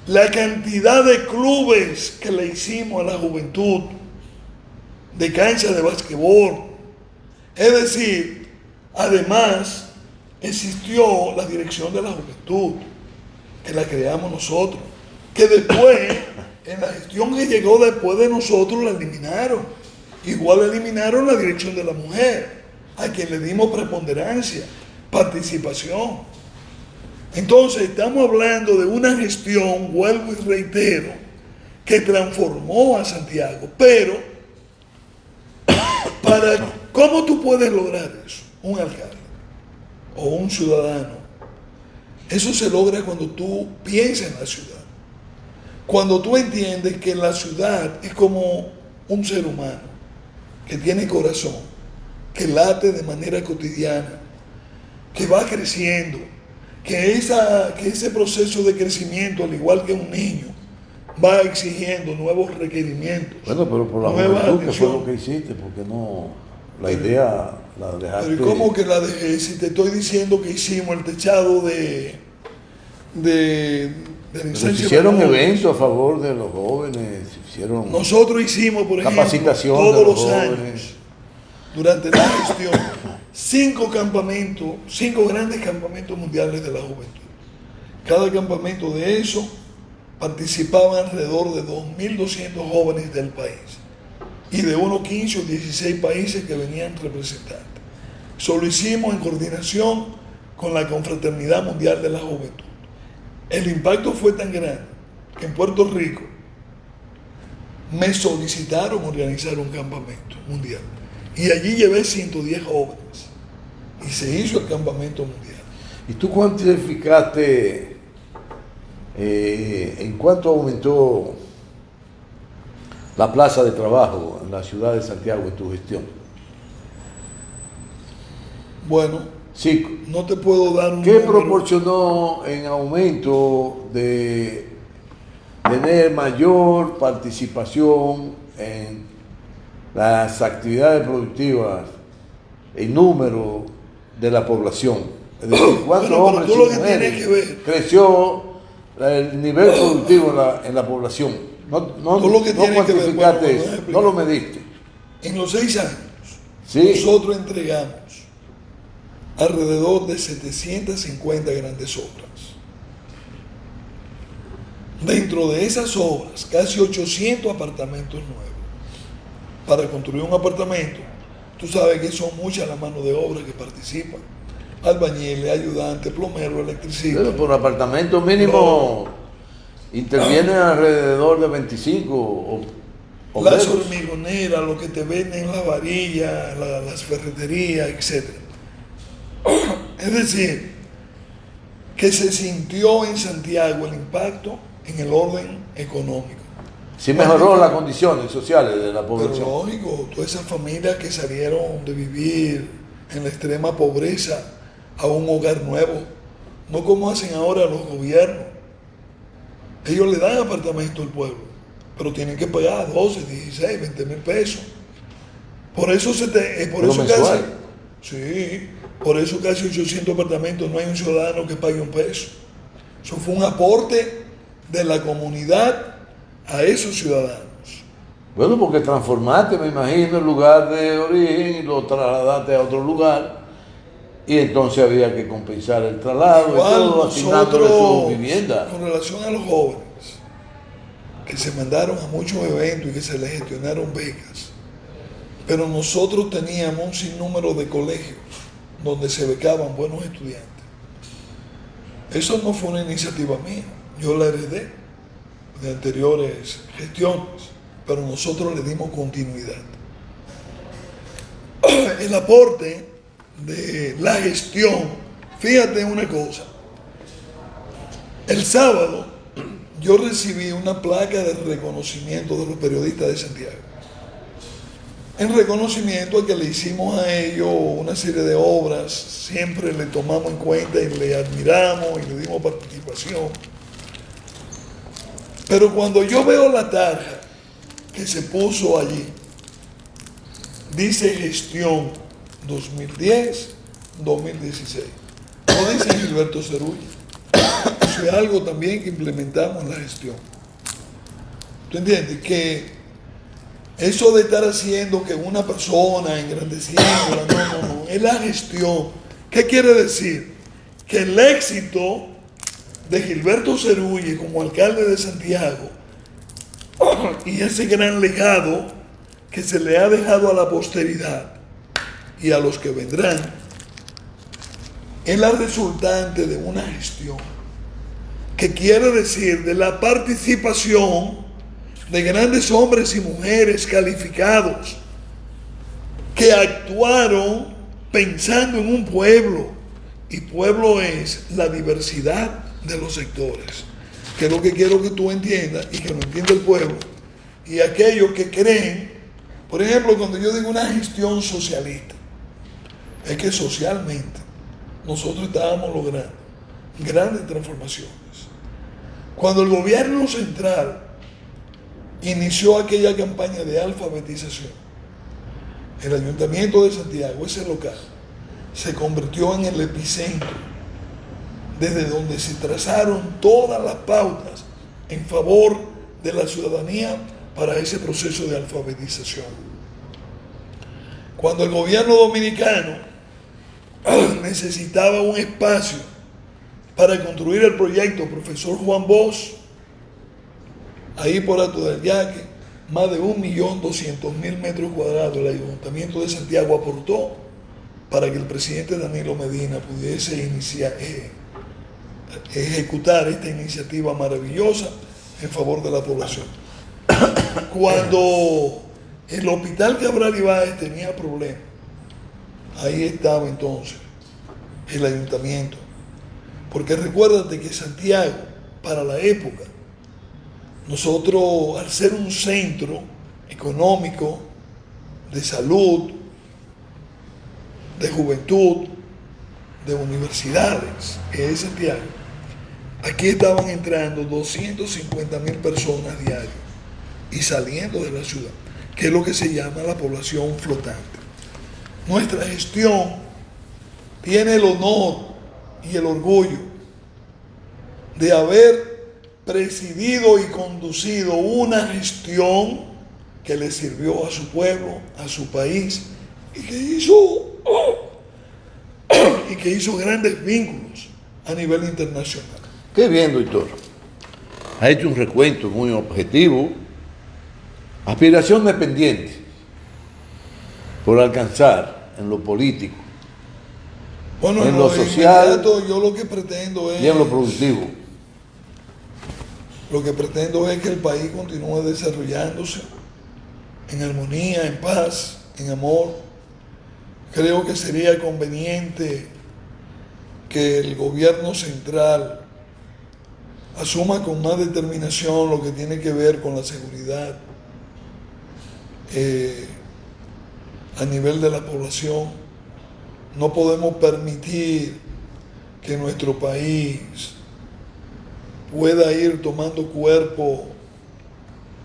la cantidad de clubes que le hicimos a la juventud, de cancha de basquetbol? Es decir, además existió la dirección de la juventud, que la creamos nosotros, que después, en la gestión que llegó después de nosotros, la eliminaron. Igual eliminaron la dirección de la mujer, a quien le dimos preponderancia, participación. Entonces estamos hablando de una gestión, vuelvo y reitero, que transformó a Santiago. Pero, ¿cómo tú puedes lograr eso? Un alcalde o un ciudadano. Eso se logra cuando tú piensas en la ciudad. Cuando tú entiendes que la ciudad es como un ser humano que tiene corazón, que late de manera cotidiana, que va creciendo, que ese proceso de crecimiento, al igual que un niño, va exigiendo nuevos requerimientos. Bueno, pero por la juventud, ¿qué fue lo que hiciste? Porque no, la idea la dejaste. Pero ¿cómo que la dejé? Si te estoy diciendo que hicimos el techado de se hicieron eventos a favor de los jóvenes, nosotros hicimos, por ejemplo, capacitación todos los años, durante la gestión, 5 grandes campamentos mundiales de la juventud. Cada campamento de eso participaban alrededor de 2.200 jóvenes del país y de unos 15 o 16 países que venían representantes. Eso lo hicimos en coordinación con la Confraternidad Mundial de la Juventud. El impacto fue tan grande que en Puerto Rico me solicitaron organizar un campamento mundial. Y allí llevé 110 jóvenes. Y se hizo el campamento mundial. ¿Y tú cuantificaste en cuánto aumentó la plaza de trabajo en la ciudad de Santiago en tu gestión? Bueno, sí, no te puedo dar un ¿qué número. Proporcionó en aumento de tener mayor participación en las actividades productivas en número de la población? Es decir, ¿cuántos hombres y mujeres creció el nivel productivo en la población? No cuantificaste eso, no lo mediste. En los 6 años, sí, nosotros entregamos alrededor de 750 grandes obras. Dentro de esas obras, casi 800 apartamentos nuevos. Para construir un apartamento, tú sabes que son muchas las manos de obra que participan. Albañiles, ayudantes, plomeros, electricistas. Pero por apartamento mínimo intervienen alrededor de 25 las hormigoneras, lo que te venden las varillas, las ferreterías, etc. Es decir, que se sintió en Santiago el impacto en el orden económico. Sí mejoró las condiciones sociales de la población. Pero lógico, todas esas familias que salieron de vivir en la extrema pobreza a un hogar nuevo, no como hacen ahora los gobiernos. Ellos le dan apartamento al pueblo, pero tienen que pagar 12, 16, 20 mil pesos. Por eso por eso casi 800 apartamentos no hay un ciudadano que pague un peso. Eso fue un aporte de la comunidad a esos ciudadanos. Bueno, porque transformaste, me imagino, el lugar de origen y lo trasladaste a otro lugar, y entonces había que compensar el traslado. Igual y todo, asignándole su vivienda. Con relación a los jóvenes, que se mandaron a muchos eventos y que se les gestionaron becas, pero nosotros teníamos un sinnúmero de colegios donde se becaban buenos estudiantes. Eso no fue una iniciativa mía, yo la heredé de anteriores gestiones, pero nosotros le dimos continuidad. El aporte de la gestión, fíjate una cosa, el sábado yo recibí una placa de reconocimiento de los periodistas de Santiago. En reconocimiento a que le hicimos a ellos una serie de obras, siempre le tomamos en cuenta y le admiramos y le dimos participación. Pero cuando yo veo la tarja que se puso allí, dice gestión 2010-2016. No dice Gilberto Cerulle. Eso es algo también que implementamos en la gestión. ¿Tú entiendes? Que eso de estar haciendo que una persona engrandeciéndola, no, es la gestión. ¿Qué quiere decir? Que el éxito de Gilberto Cerulle como alcalde de Santiago y ese gran legado que se le ha dejado a la posteridad y a los que vendrán es la resultante de una gestión, que quiere decir de la participación de grandes hombres y mujeres calificados que actuaron pensando en un pueblo, y pueblo es la diversidad de los sectores, que es lo que quiero que tú entiendas y que lo entienda el pueblo, y aquellos que creen, por ejemplo, cuando yo digo una gestión socialista, es que socialmente nosotros estábamos logrando grandes transformaciones. Cuando el gobierno central inició aquella campaña de alfabetización, el Ayuntamiento de Santiago, ese local, se convirtió en el epicentro desde donde se trazaron todas las pautas en favor de la ciudadanía para ese proceso de alfabetización. Cuando el gobierno dominicano necesitaba un espacio para construir el proyecto Profesor Juan Bosch, ahí por Alto del Yaque, más de 1.200.000 metros cuadrados el Ayuntamiento de Santiago aportó para que el presidente Danilo Medina pudiese ejecutar esta iniciativa maravillosa en favor de la población. Cuando el Hospital Cabral Ibáez tenía problemas, ahí estaba entonces el ayuntamiento. Porque recuérdate que Santiago, para la época, nosotros, al ser un centro económico, de salud, de juventud, de universidades, que es Santiago, aquí estaban entrando 250.000 personas diarias y saliendo de la ciudad, que es lo que se llama la población flotante. Nuestra gestión tiene el honor y el orgullo de haber presidido y conducido una gestión que le sirvió a su pueblo, a su país, y que hizo grandes vínculos a nivel internacional. Qué bien, doctor. Ha hecho un recuento muy objetivo. Aspiraciones pendientes por alcanzar en lo político, bueno, en lo social, yo lo que pretendo es, y en lo productivo. Lo que pretendo es que el país continúe desarrollándose en armonía, en paz, en amor. Creo que sería conveniente que el gobierno central asuma con más determinación lo que tiene que ver con la seguridad a nivel de la población. No podemos permitir que nuestro país pueda ir tomando cuerpo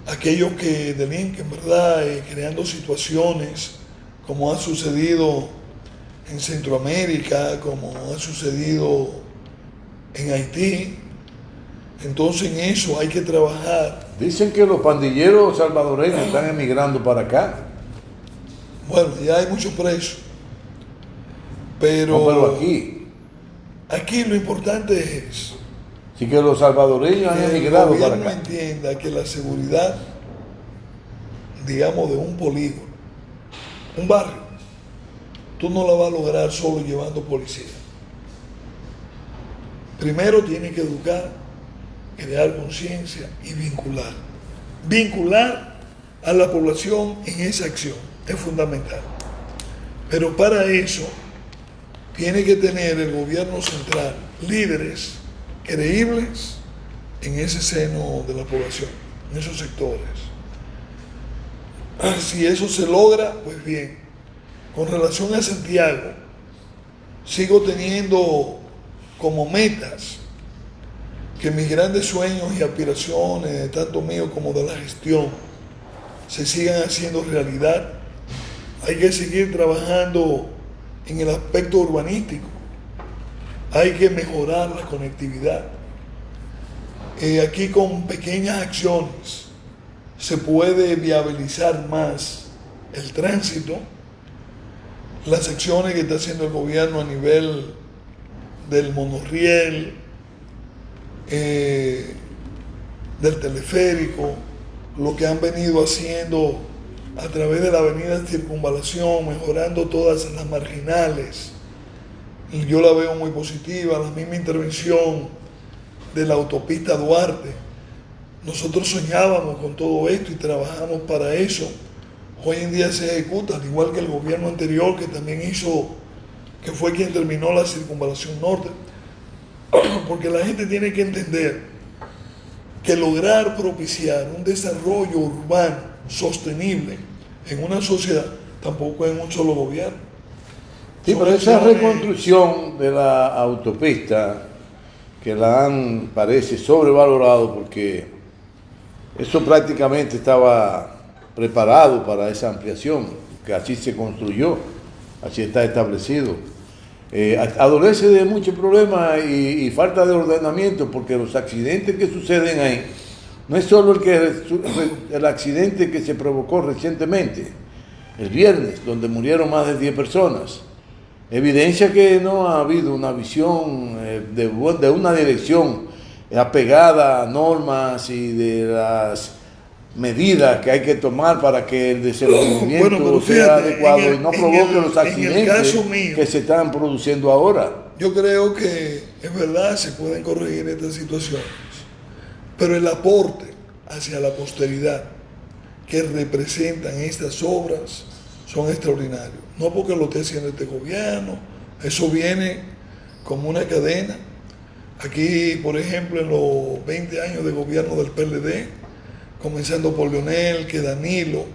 aquellos que delinquen, ¿verdad? Creando situaciones como ha sucedido en Centroamérica, como ha sucedido en Haití. Entonces en eso hay que trabajar. Dicen que los pandilleros salvadoreños están emigrando para acá. Bueno, ya hay muchos presos. Pero, no, pero aquí lo importante es sí que los salvadoreños han emigrado para acá. Que el gobierno entienda que la seguridad, digamos, de un polígono, un barrio, tú no la vas a lograr solo llevando policía. Primero tiene que educar, crear conciencia y vincular. Vincular a la población en esa acción es fundamental. Pero para eso tiene que tener el gobierno central líderes creíbles, en ese seno de la población, en esos sectores. Si eso se logra, pues bien. Con relación a Santiago, sigo teniendo como metas que mis grandes sueños y aspiraciones, tanto míos como de la gestión, se sigan haciendo realidad. Hay que seguir trabajando en el aspecto urbanístico. Hay que mejorar la conectividad. Aquí con pequeñas acciones se puede viabilizar más el tránsito. Las acciones que está haciendo el gobierno a nivel del monorriel, del teleférico, lo que han venido haciendo a través de la avenida Circunvalación, mejorando todas las marginales, y yo la veo muy positiva. La misma intervención de la autopista Duarte. Nosotros soñábamos con todo esto y trabajamos para eso. Hoy en día se ejecuta, al igual que el gobierno anterior, que también hizo, que fue quien terminó la Circunvalación Norte. Porque la gente tiene que entender que lograr propiciar un desarrollo urbano sostenible en una sociedad tampoco es en un solo gobierno. Sí, pero esa reconstrucción de la autopista, que la han, parece, sobrevalorado, porque eso prácticamente estaba preparado para esa ampliación, que así se construyó, así está establecido. Adolece de muchos problemas y falta de ordenamiento, porque los accidentes que suceden ahí, no es solo el accidente que se provocó recientemente, el viernes, donde murieron más de 10 personas. Evidencia que no ha habido una visión de una dirección apegada a normas y de las medidas que hay que tomar para que el desenvolvimiento sea adecuado y no provoque los accidentes que se están produciendo ahora. Yo creo que es verdad, se pueden corregir estas situaciones, pero el aporte hacia la posteridad que representan estas obras son extraordinarios. No porque lo esté haciendo este gobierno, eso viene como una cadena. Aquí, por ejemplo, en los 20 años de gobierno del PLD, comenzando por Leonel, que Danilo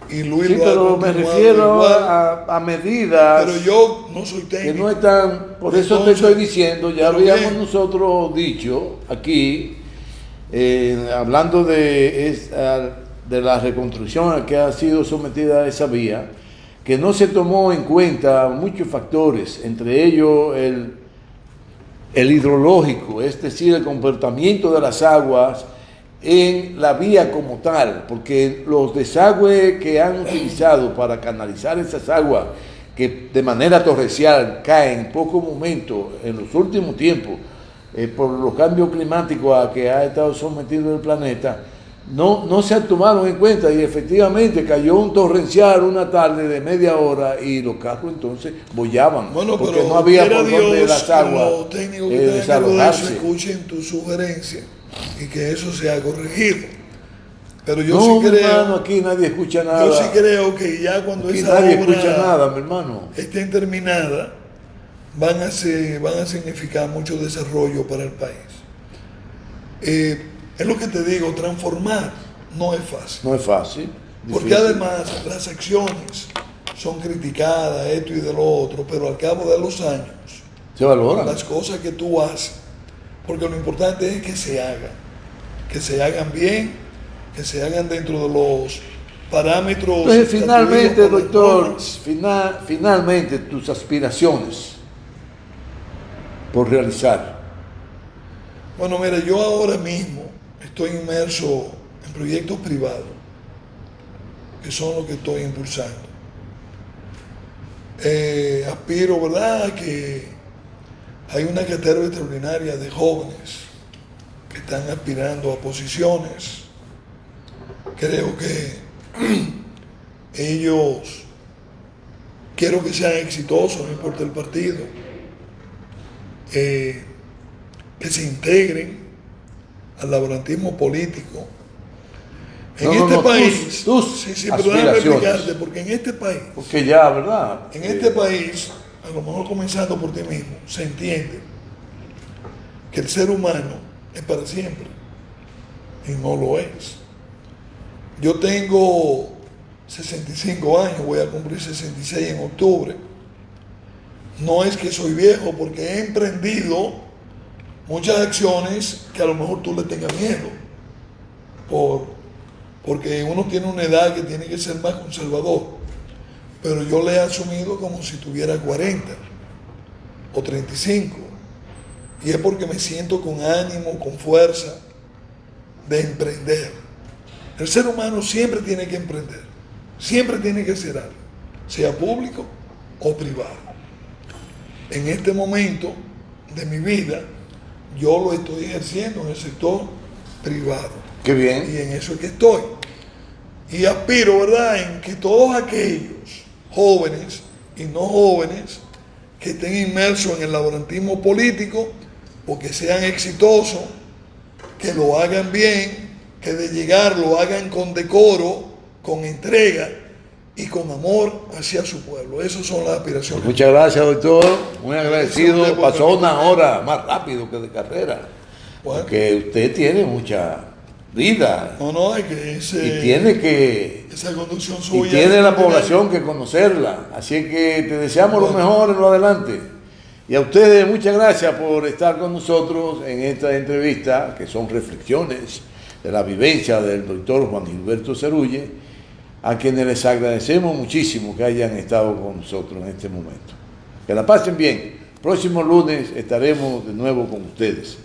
y Luis. Sí, pero me refiero a medidas. Pero yo no soy técnico. Que no están, por eso te estoy diciendo, ya habíamos nosotros dicho aquí, hablando de la reconstrucción a que ha sido sometida esa vía, que no se tomó en cuenta muchos factores, entre ellos el hidrológico, es decir, el comportamiento de las aguas en la vía como tal, porque los desagües que han utilizado para canalizar esas aguas, que de manera torrencial caen en pocos momentos en los últimos tiempos, por los cambios climáticos a que ha estado sometido el planeta, no se han tomado en cuenta, y efectivamente cayó un torrencial una tarde de media hora y los carros entonces bollaban, porque no había por donde las aguas los técnicos que desalojarse. Escuchen tu sugerencia y que eso sea corregido. Pero yo sí creo, hermano, aquí nadie escucha nada. Yo sí creo que ya cuando aquí esa nadie obra escucha nada, mi hermano, estén terminadas, van a significar mucho desarrollo para el país. Es lo que te digo, transformar no es fácil. No es fácil. Porque difícil. además las acciones son criticadas, esto y de lo otro, pero al cabo de los años se valoran las cosas que tú haces, porque lo importante es que se hagan bien, que se hagan dentro de los parámetros. Entonces, finalmente, doctor, finalmente tus aspiraciones por realizar. Bueno, mira, yo ahora mismo estoy inmerso en proyectos privados, que son los que estoy impulsando. Aspiro, ¿verdad?, que hay una caterva extraordinaria de jóvenes que están aspirando a posiciones. Creo que ellos, quiero que sean exitosos, no importa el partido, que se integren al laborantismo político. En este país, pero déjame explicarte, porque en este país, porque ya, ¿verdad? En este país, a lo mejor comenzando por ti mismo, se entiende que el ser humano es para siempre. y no lo es. Yo tengo 65 años, voy a cumplir 66 en octubre. No es que soy viejo, porque he emprendido muchas acciones que a lo mejor tú le tengas miedo, porque uno tiene una edad que tiene que ser más conservador, pero yo le he asumido como si tuviera 40 o 35, y es porque me siento con ánimo, con fuerza de emprender. El ser humano siempre tiene que emprender, siempre tiene que hacer algo, sea público o privado. En este momento de mi vida, yo lo estoy ejerciendo en el sector privado. Qué bien. Y en eso es que estoy. Y aspiro, ¿verdad?, en que todos aquellos jóvenes y no jóvenes que estén inmersos en el laborantismo político, o que sean exitosos, que lo hagan bien, que de llegar lo hagan con decoro, con entrega y con amor hacia su pueblo. Esas son las aspiraciones. Muchas gracias, doctor. Muy agradecido. Pasó una permitir. hora más rápido que de carrera. Bueno. Porque usted tiene mucha vida. No, es que Y tiene que... esa conducción Y suya. tiene la población que conocerla. Así que te deseamos lo mejor en lo adelante. Y a ustedes muchas gracias por estar con nosotros en esta entrevista, que son reflexiones de la vivencia del doctor Juan Gilberto Cerulle, a quienes les agradecemos muchísimo que hayan estado con nosotros en este momento. Que la pasen bien. Próximo lunes estaremos de nuevo con ustedes.